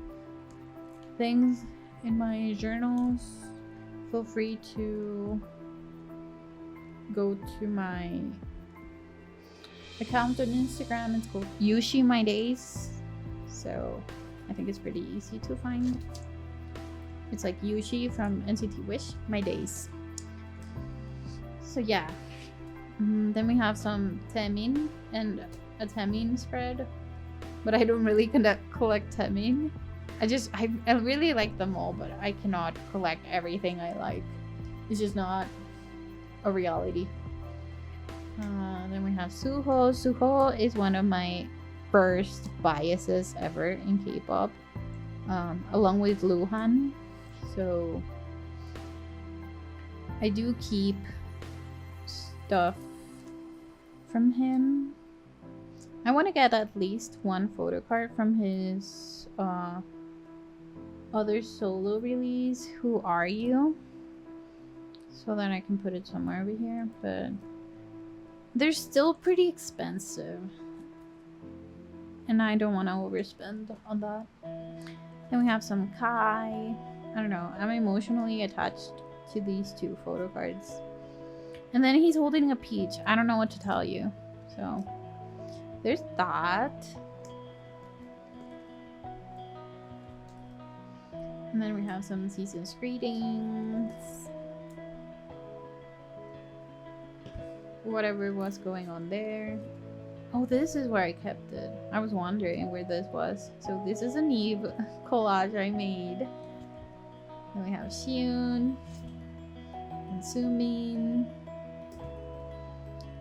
things in my journals, feel free to go to my account on Instagram. It's called Yushi My Days. So I think it's pretty easy to find. It's like Yushi from NCT Wish, My Days. So yeah. Then we have some taemin and a taemin spread, but I don't really collect taemin. I really like them all, but I cannot collect everything I like. It's just not a reality. Then we have Suho. Suho is one of my first biases ever in K-pop, along with Luhan. So I do keep stuff from him. I want to get at least one photocard from his other solo release, Who Are You? So that I can put it somewhere over here, but they're still pretty expensive and I don't want to overspend on that. Then we have some Kai. I don't know, I'm emotionally attached to these two photo cards. And then he's holding a peach. I don't know what to tell you. So there's that. And then we have some season's greetings. Whatever was going on there. Oh, this is where I kept it. I was wondering where this was. So this is an Eve collage I made. Then we have Xiun and Sumin.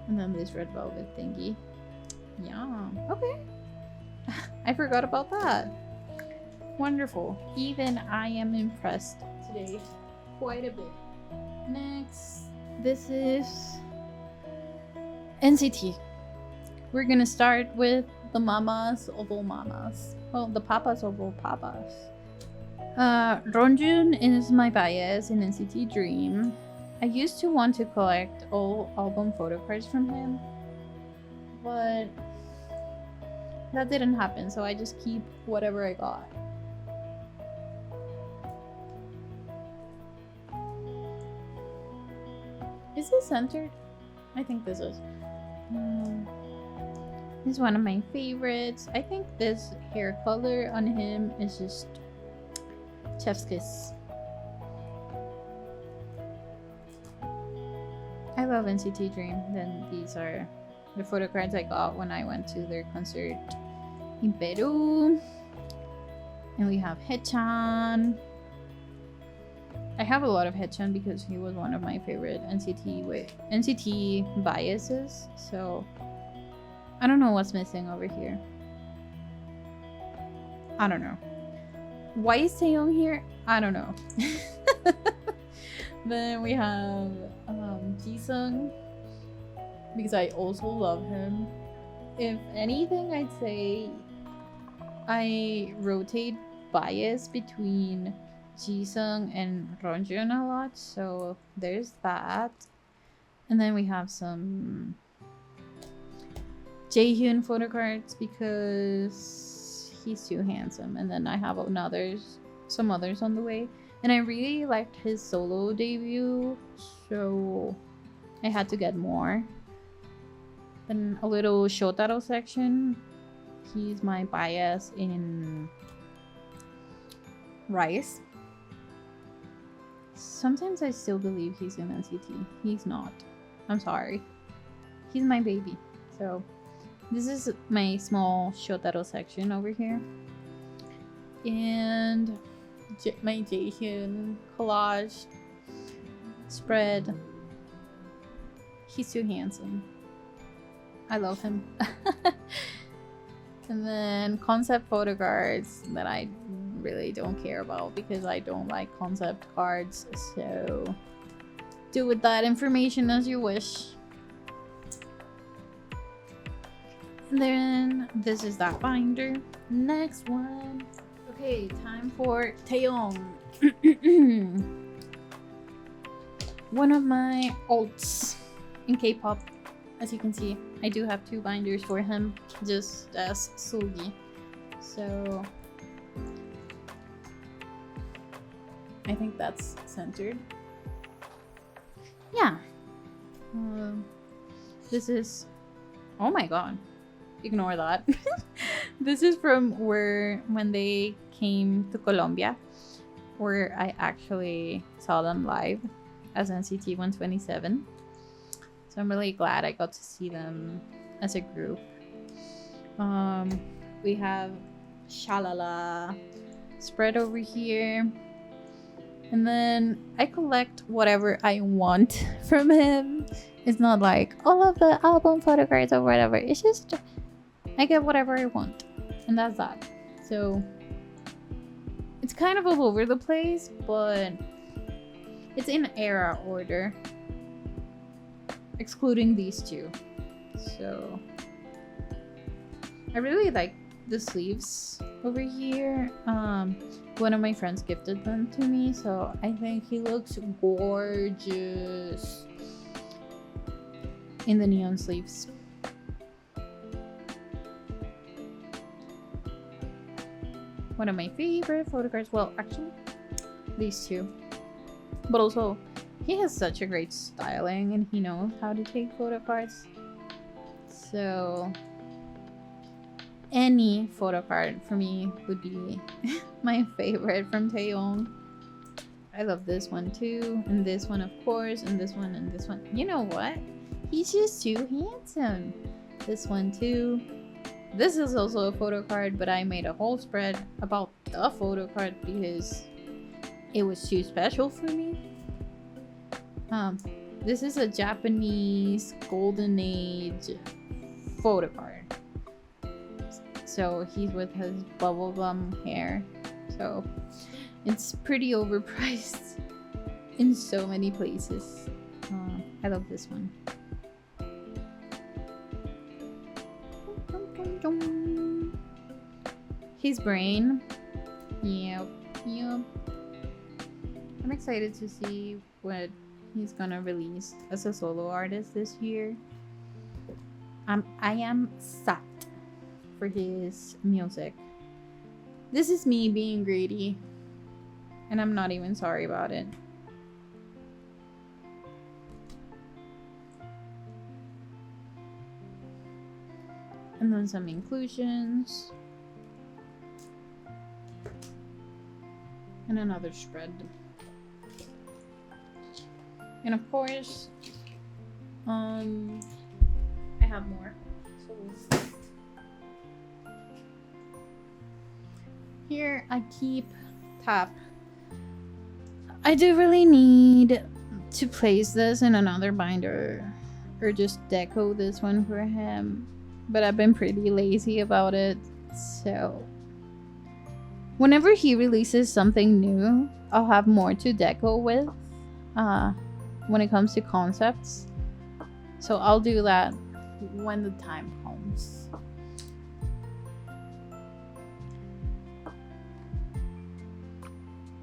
And then this red velvet thingy. Yeah, okay. I forgot about that. Wonderful. Even I am impressed today. Quite a bit. Next, this is NCT. We're gonna start with the mamas of all mamas. Well, the papas of all papas. Ronjun is my bias in NCT Dream. I used to want to collect all album photo cards from him, but that didn't happen, so I just keep whatever I got. Is this centered? I think this is. This is one of my favorites. I think this hair color on him is just chef's kiss. I love NCT Dream. Then these are the photo cards I got when I went to their concert in Peru. And we have Haechan. I have a lot of Haechan because he was one of my favorite NCT biases. So I don't know what's missing over here. I don't know. Why is Taeyong here? I don't know. Then we have Jisung, because I also love him. If anything, I'd say I rotate bias between Jisung and Ronjun a lot, so there's that. And then we have some Jaehyun photo cards because he's too handsome, and then I have some others on the way. And I really liked his solo debut, so I had to get more. Then a little Shotaro section. He's my bias in Rise. Sometimes I still believe he's in NCT. He's not. I'm sorry. He's my baby. So this is my small Shotaro section over here. And my Jaehyun collage spread. He's too handsome. I love him. And then concept photo cards that I really don't care about because I don't like concept cards. So do with that information as you wish. And then this is that binder. Next one. Okay, time for taeyong. One of my alts in K-pop. As you can see, I do have 2 binders for him, just as seulgi. So I think that's centered. Yeah. This is, oh my god, ignore that. This is from when they came to Colombia, where I actually saw them live as NCT 127. So I'm really glad I got to see them as a group. We have Shalala spread over here. And then I collect whatever I want from him. It's not like all of the album photo cards or whatever. It's just I get whatever I want. And that's that. So it's kind of all over the place, but it's in era order. Excluding these 2. So I really like the sleeves over here. One of my friends gifted them to me, so I think he looks gorgeous in the neon sleeves. One of my favorite photo cards. Well, actually, these 2. But also, he has such a great styling and he knows how to take photo cards. So any photo card for me would be my favorite from taeyong. I love this one too, and this one of course, and this one and this one. You know what? He's just too handsome. This one too. This is also a photo card, but I made a whole spread about the photo card because it was too special for me. This is a Japanese golden age photo card. So he's with his bubblegum hair. So it's pretty overpriced in so many places. I love this one. His brain. Yep. I'm excited to see what he's gonna release as a solo artist this year. I am set for his music. This is me being greedy, and I'm not even sorry about it. And then some inclusions. And another spread. And of course, I have more. So here I keep tap. I do really need to place this in another binder or just deco this one for him, but I've been pretty lazy about it. So whenever he releases something new, I'll have more to deco with when it comes to concepts. So I'll do that when the time comes.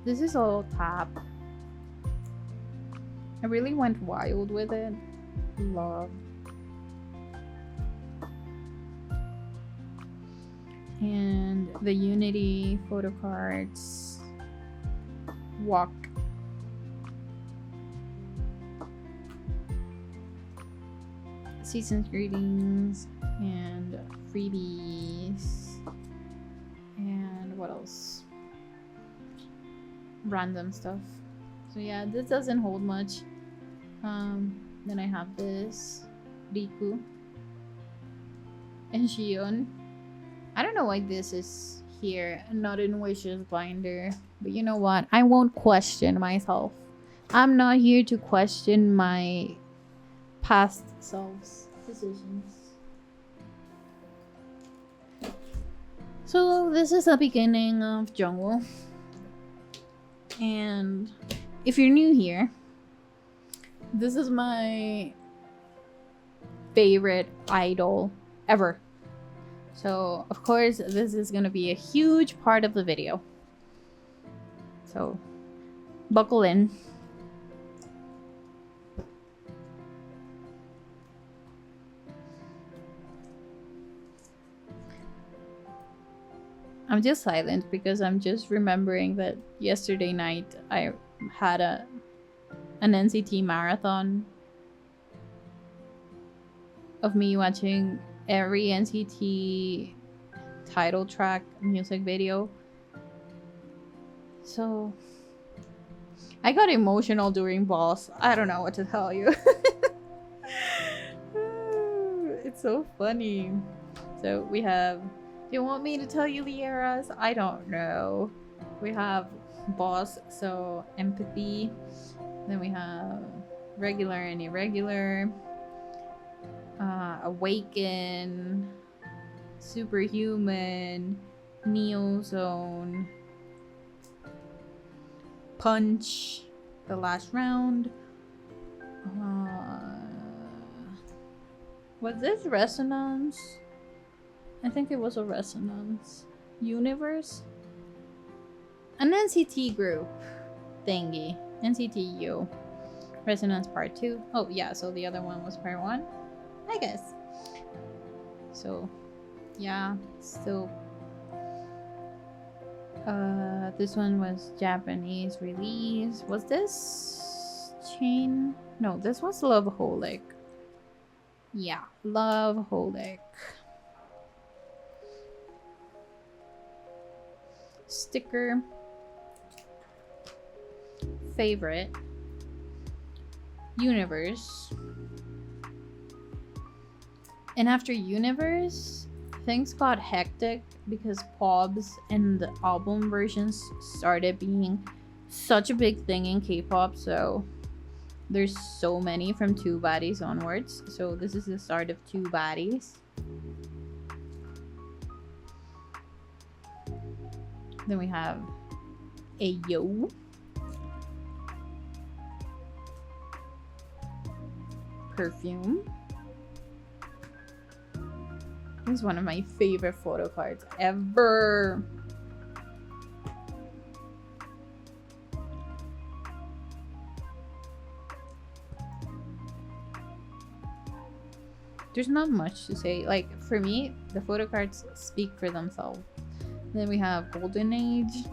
This is all tap. I really went wild with it. Love. And the Unity photo cards. Walk. Season's greetings and freebies. And what else? Random stuff. So yeah, this doesn't hold much. Then I have this Riku and Shion. I don't know why this is here and not in Wish's binder, but you know what? I won't question myself. I'm not here to question my past self's decisions. So this is the beginning of Jungwoo. And if you're new here, this is my favorite idol ever. So of course this is gonna be a huge part of the video. So buckle in. I'm just silent because I'm just remembering that yesterday night I had an NCT marathon of me watching every NCT title track music video. So I got emotional during Boss. I don't know what to tell you. It's so funny. So we have... Do you want me to tell you the eras? I don't know. We have Boss, so Empathy. Then we have Regular and Irregular. Awaken. Superhuman. Neo Zone. Punch. The Last Round. Was this Resonance? I think it was a Resonance. Universe? An NCT group thingy. NCT U. Resonance Part 2. Oh yeah, so the other one was Part 1? I guess. So, yeah, still. This one was Japanese release. Was this Chain? No, this was Loveholic. Yeah, Loveholic. Sticker. Favorite. Universe. And after Universe, things got hectic because POBs and the album versions started being such a big thing in K-pop, so there's so many from Two Bodies onwards. So this is the start of Two Bodies. Then we have Ayo. Perfume. This is one of my favorite photo cards ever. There's not much to say. Like, for me, the photo cards speak for themselves. Then we have Golden Age.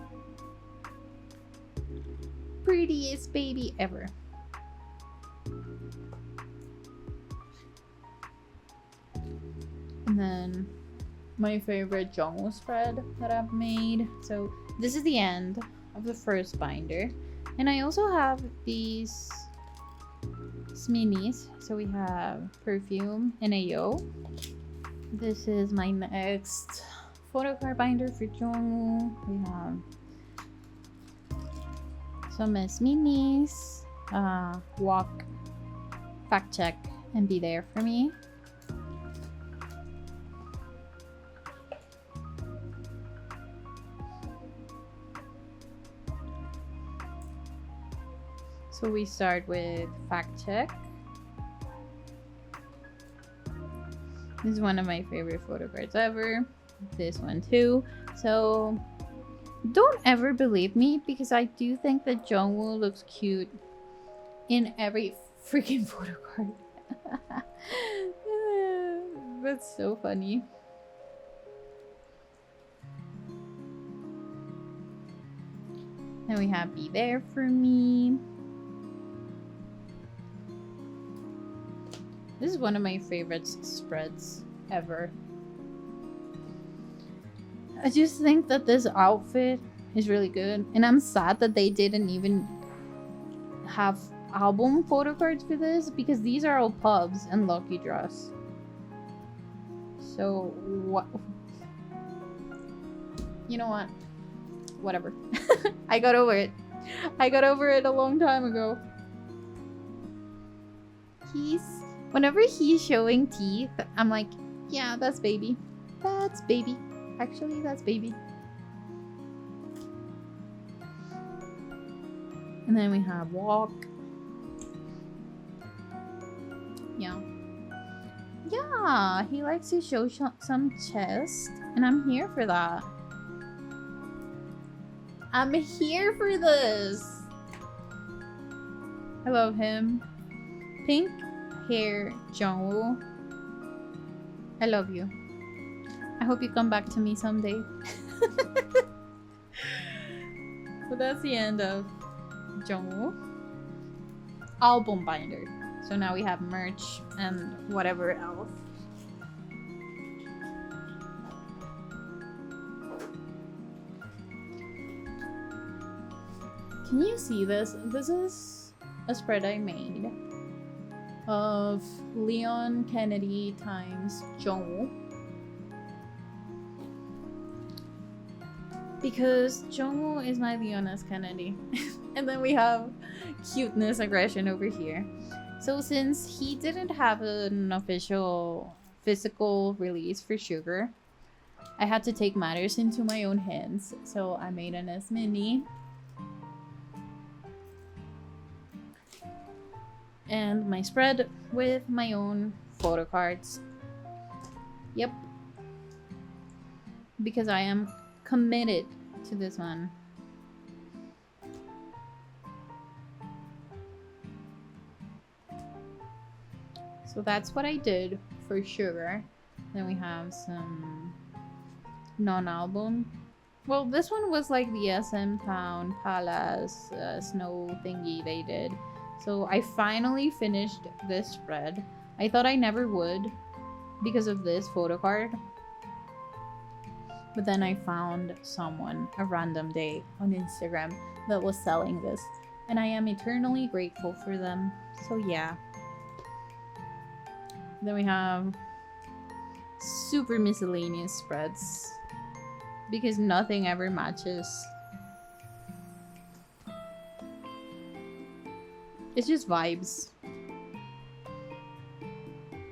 Prettiest baby ever. And then my favorite Jungwoo spread that I've made. So this is the end of the first binder. And I also have these minis. So we have Perfume and Ayo. This is my next photo card binder for Jungwoo. We have some minis. Walk, Fact Check, and Be There For Me. So we start with Fact Check. This is one of my favorite photo cards ever. This one too. So don't ever believe me, because I do think that Jungwoo looks cute in every freaking photo card. That's so funny. Then we have Be There For Me. This is one of my favorite spreads ever. I just think that this outfit is really good. And I'm sad that they didn't even have album photo cards for this, because these are all pubs and Lucky Draws. So, what? You know what? Whatever. I got over it. I got over it a long time ago. Whenever he's showing teeth, I'm like, yeah, that's baby. That's baby. Actually, that's baby. And then we have walk. Yeah. Yeah, he likes to show some chest, and I'm here for that. I'm here for this. I love him. Pink hair, Jungwoo. I love you. I hope you come back to me someday. But that's the end of Jungwoo. Album binder. So now we have merch and whatever else. Can you see this? This is a spread I made of Leon Kennedy times Jungwoo. Because Jungwoo is my Leon S. Kennedy. And then we have cuteness aggression over here. So since he didn't have an official physical release for Sugar, I had to take matters into my own hands. So I made an S mini. And my spread with my own photo cards. Yep. Because I am committed to this one. So that's what I did for Sugar. Then we have some non-album. Well, this one was like the SM Town Palace snow thingy they did. So I finally finished this spread. I thought I never would because of this photo card. But then I found someone a random day on Instagram that was selling this. And I am eternally grateful for them. So yeah. Then we have super miscellaneous spreads because nothing ever matches. It's just vibes.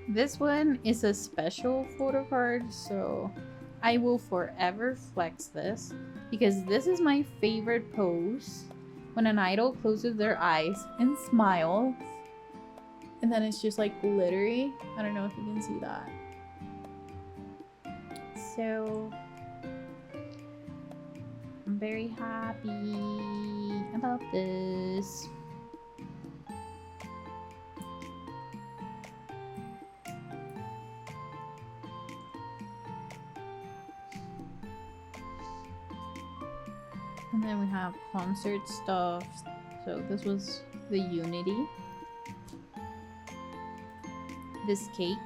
This one is a special photo card, so I will forever flex this because this is my favorite pose when an idol closes their eyes and smiles. And then it's just like glittery. I don't know if you can see that. So I'm very happy about this. And then we have concert stuff. So this was the Unity. This cake.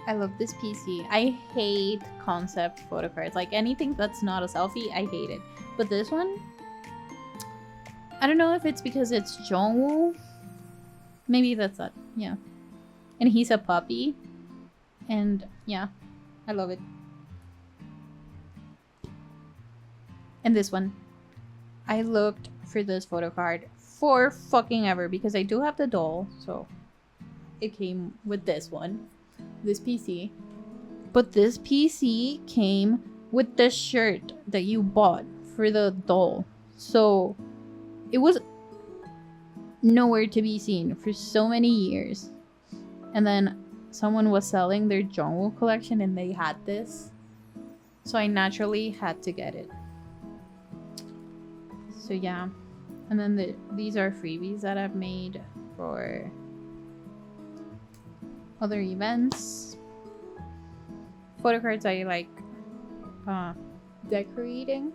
I love this PC. I hate concept photo cards. Like anything that's not a selfie, I hate it. But this one, I don't know if it's because it's Jungwoo. Maybe that's that. Yeah. And he's a puppy. And yeah, I love it. And this one. I looked for this photo card for fucking ever because I do have the doll. So it came with this one. This PC. But this PC came with the shirt that you bought for the doll. So it was nowhere to be seen for so many years. And then someone was selling their Jungwoo collection and they had this. So I naturally had to get it. So yeah. And then these are freebies that I've made for other events. Photo cards I like decorating.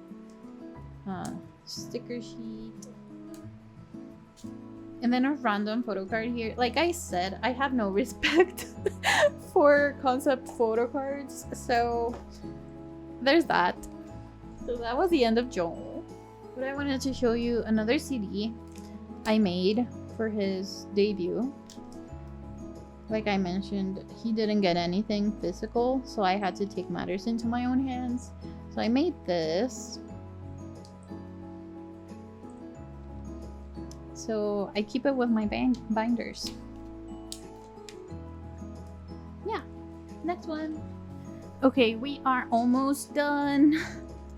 Sticker sheet. And then a random photo card here. Like I said, I have no respect for concept photo cards. So there's that. So that was the end of Joel. But I wanted to show you another CD I made for his debut. Like I mentioned, he didn't get anything physical, so I had to take matters into my own hands. So I made this. So I keep it with my binders. Yeah, next one. Okay, we are almost done,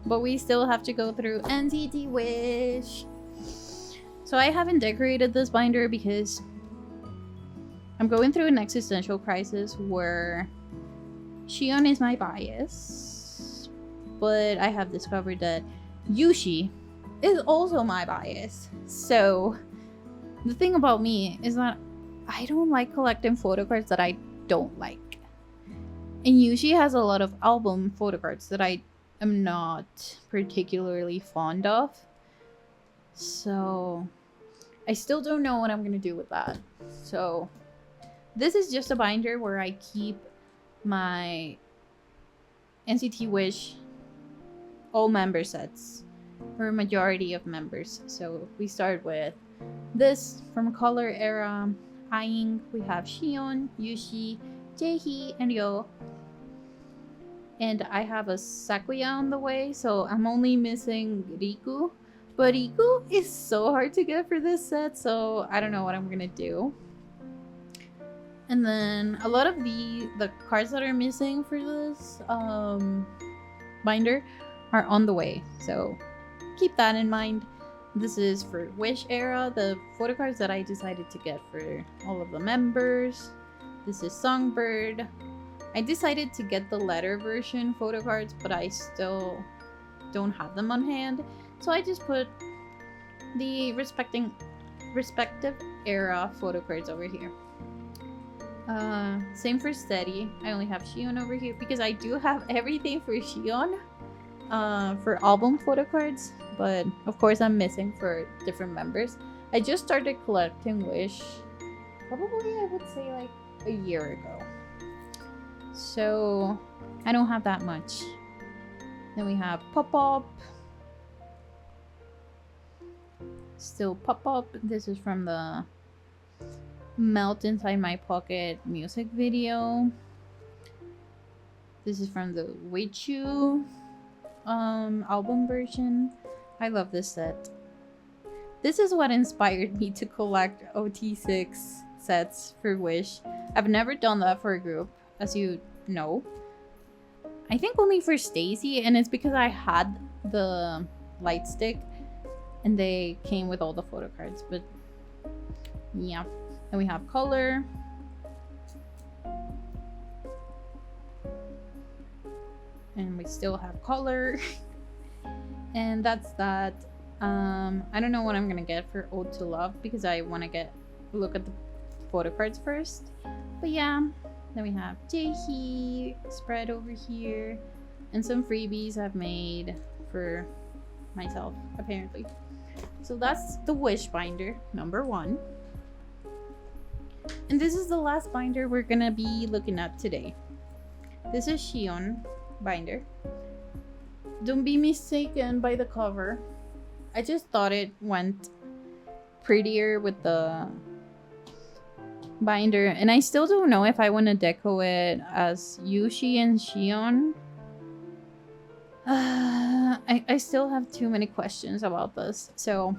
but we still have to go through NCT Wish. So I haven't decorated this binder because I'm going through an existential crisis where Shion is my bias, but I have discovered that Yushi is also my bias. So the thing about me is that I don't like collecting photo cards that I don't like. And Yushi has a lot of album photo cards that I am not particularly fond of. So I still don't know what I'm gonna do with that. So this is just a binder where I keep my NCT Wish all member sets for a majority of members. So we start with this from Color Era. Aing, we have Shion, Yushi, Jaehee, and Yo. And I have a Sakuya on the way, so I'm only missing Riku. But Riku is so hard to get for this set, so I don't know what I'm gonna do. And then a lot of the cards that are missing for this binder are on the way, so keep that in mind. This is for Wish Era, the photo cards that I decided to get for all of the members. This is Songbird. I decided to get the letter version photo cards, but I still don't have them on hand, so I just put the respective era photo cards over here. Same for Steady. I only have Shion over here because I do have everything for Shion for album photo cards, but of course I'm missing for different members. I just started collecting Wish probably, I would say, like a year ago, so I don't have that much. Then we have Pop Up. Still Pop Up. This is from the Melt Inside My Pocket music video. This is from the Weichu album version. I love this set. This is what inspired me to collect OT6 sets for Wish. I've never done that for a group, as you know. I think only for Stacy, and it's because I had the light stick and they came with all the photo cards. But yeah. Then we have Color. And we still have Color. And that's that. I don't know what I'm gonna get for Ode to Love because I want to look at the photo cards first. But yeah. Then we have Jaehee spread over here. And some freebies I've made for myself, apparently. So that's the Wish binder, number 1. And this is the last binder we're gonna be looking at today. This is Shion binder. Don't be mistaken by the cover. I just thought it went prettier with the binder, and I still don't know if I want to deco it as Yushi and Shion. I still have too many questions about this. So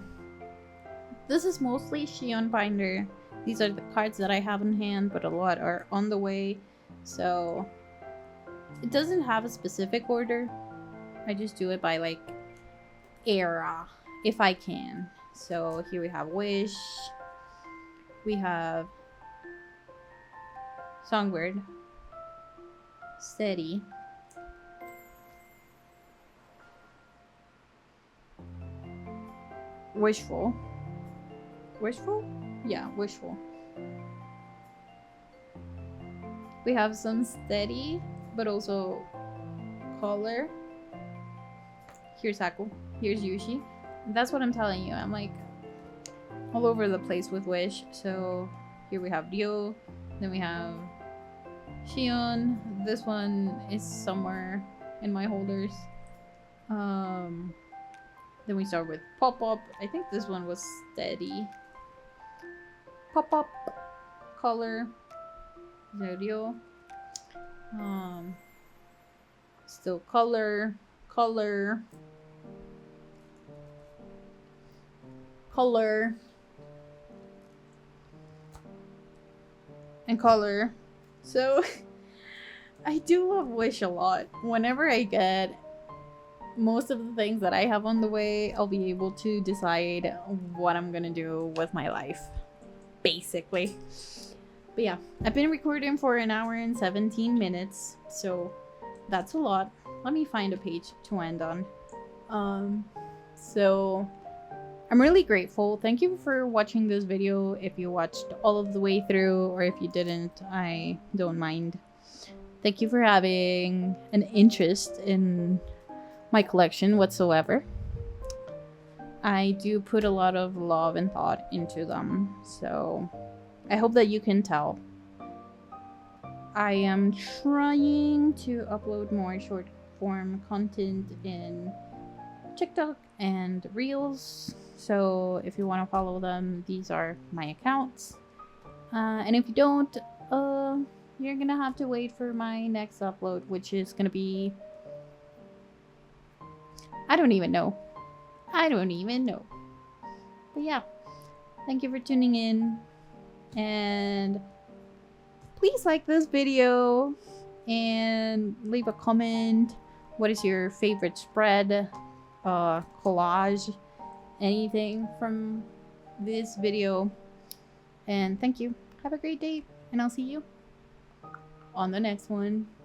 this is mostly Shion binder. These are the cards that I have in hand, but a lot are on the way. So it doesn't have a specific order. I just do it by like era, if I can. So here we have Wish. We have Songbird. Steady. Wishful. Wishful? Yeah, Wishful. We have some Steady, but also Color. Here's Haku. Here's Yushi. That's what I'm telling you. I'm like all over the place with Wish. So here we have Ryo. Then we have Shion. This one is somewhere in my holders. Then we start with Pop Up. I think this one was Steady. Pop Up. Color. Ryo. Still Color. Color. Color. And Color. So I do love Wish a lot. Whenever I get most of the things that I have on the way, I'll be able to decide what I'm gonna do with my life, basically. But yeah, I've been recording for an hour and 17 minutes, so that's a lot. Let me find a page to end on. So I'm really grateful. Thank you for watching this video. If you watched all of the way through, or if you didn't, I don't mind. Thank you for having an interest in my collection whatsoever. I do put a lot of love and thought into them, so I hope that you can tell. I am trying to upload more short form content in TikTok and Reels, so if you want to follow them, these are my accounts. And if you don't, you're gonna have to wait for my next upload, which is gonna be... I don't even know. But yeah, thank you for tuning in, and please like this video and leave a comment. What is your favorite spread, collage, anything from this video? And thank you. Have a great day, and I'll see you on the next one.